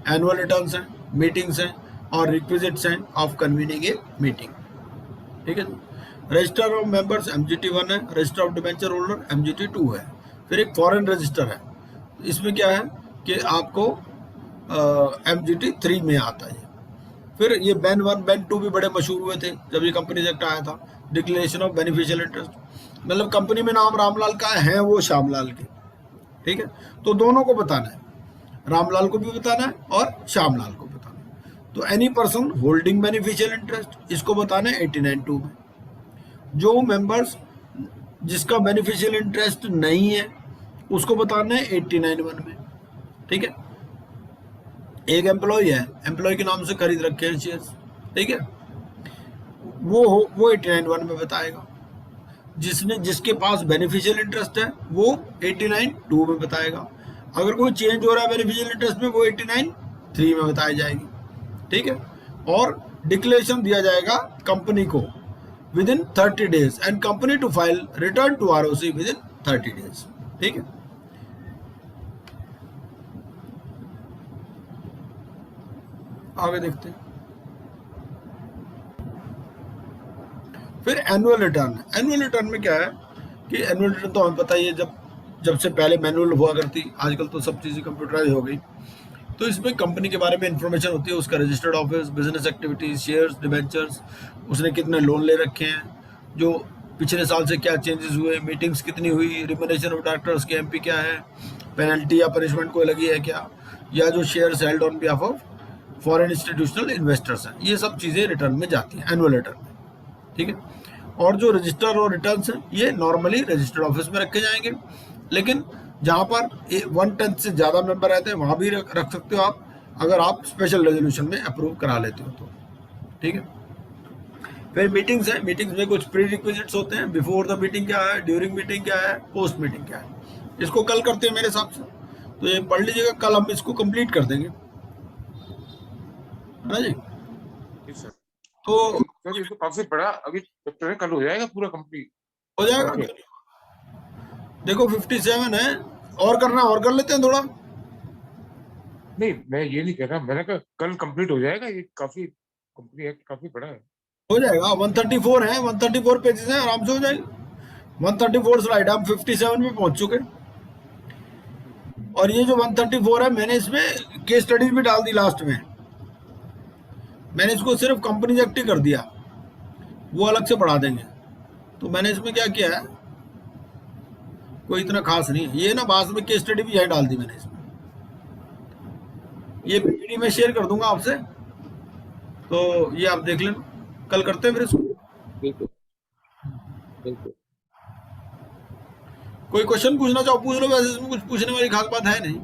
A: एनुअल रिटर्न्स हैं, मीटिंग्स हैं और रिक्विजिट्स हैं ऑफ कन्वीनिंग ए मीटिंग, ठीक है। रजिस्टर ऑफ मेंबर्स MGT 1 है, register of debenture holder MGT 2 है। फिर एक फॉरेन रजिस्टर है, इसमें क्या है कि आपको MGT 3 में आता है। फिर ये बैन 1 बैन 2 भी बड़े मशहूर हुए थे जब ये कंपनी एक्ट आया था। डिक्लेरेशन ऑफ बेनिफिशियल इंटरेस्ट, मतलब कंपनी में नाम रामलाल का है वो श्यामलाल के, ठीक है। तो दोनों को बताना है, रामलाल को भी बताना है और श्यामलाल को बताना है। तो any person holding beneficial interest, इसको बताना है 89(2) में। जो मेंबर्स जिसका बेनिफिशियल इंटरेस्ट नहीं है उसको बताना है 89(1) में, ठीक है। एक एम्प्लॉय है, एम्प्लॉय के नाम से खरीद रखे हैं शेयर्स, ठीक है, वो 89(1) में बताएगा। जिसके पास बेनिफिशियल इंटरेस्ट है वो 89(2) में बताएगा। अगर कोई चेंज हो रहा है बेनिफिशियल इंटरेस्ट में, वो 89(3) में बताई जाएगी, ठीक है। और डिक्लेरेशन दिया जाएगा कंपनी को within 30 days and company to file return to ROC within 30 days, ठीक है। आगे देखते हैं। फिर एनुअल रिटर्न। एनुअल रिटर्न में क्या है कि एनुअल रिटर्न तो हमें पता ही है, जब से पहले मैनुअल हुआ करती, आजकल तो सब चीज़ें कंप्यूटराइज हो गई। तो इसमें कंपनी के बारे में इंफॉर्मेशन होती है, उसका registered office, business activities, shares, debentures, उसने कितने लोन ले रखे हैं, जो पिछले साल से क्या चेंजेस हुए, मीटिंग्स कितनी हुई, रिम्यूनरेशन ऑफ डायरेक्टर्स के MP क्या है, पेनल्टी या पनिशमेंट कोई लगी है क्या, या जो shares held on behalf of foreign institutional investors हैं, ये सब चीज़ें रिटर्न में जाती हैं एनुअल रिटर्न में, ठीक है। और जो रजिस्टर और रिटर्न्स हैं ये नॉर्मली रजिस्टर्ड ऑफिस में रखे जाएंगे, लेकिन जहाँ पर 1/10 से ज़्यादा मेंबर रहते हैं वहाँ भी रख सकते हो आप, अगर आप स्पेशल रेजोल्यूशन में अप्रूव करा लेते हो तो, ठीक है। फिर मीटिंग्स है, मीटिंग्स में कुछ प्री रिक्विजिट्स होते हैं, बिफोर द मीटिंग क्या है, ड्यूरिंग मीटिंग क्या है, पोस्ट मीटिंग क्या है। इसको कल करते हैं मेरे हिसाब से, तो ये पढ़ लीजिएगा, कल हम इसको कंप्लीट कर देंगे, है ना जी।
B: सर
A: तो
B: सर ये तो काफी बड़ा अभी चैप्टर है, कल हो जाएगा पूरा कंप्लीट?
A: हो जाएगा। देखो 57 है, और करना और कर लेते हैं थोड़ा।
B: नहीं मैं ये नहीं कह रहा, मैंने कहा कल कंप्लीट हो जाएगा, ये काफी कंपनी एक्ट काफी बड़ा है।
A: हो जाएगा, 134 है, 134 पेजेस हैं, आराम से हो जाएगी। 134 स्लाइड, हम 57 में पहुंच चुके। और ये जो 134 है, मैंने इसमें केस स्टडीज भी डाल दी लास्ट में, मैंने इसको सिर्फ कंपनी एक्ट ही कर दिया, वो अलग से पढ़ा देंगे। तो मैंने इसमें क्या किया है, कोई इतना खास नहीं है ये ना, बाद में केस स्टडी भी यही डाल दी मैंने इसमें। ये PPT में शेयर कर दूंगा आपसे, तो ये आप देख लेना, कल करते हैं फिर इसको।
B: ठीक है। बिल्कुल।
A: कोई क्वेश्चन पूछना चाहो पूछ लो, वैसे इसमें कुछ पूछने वाली खास बात है नहीं।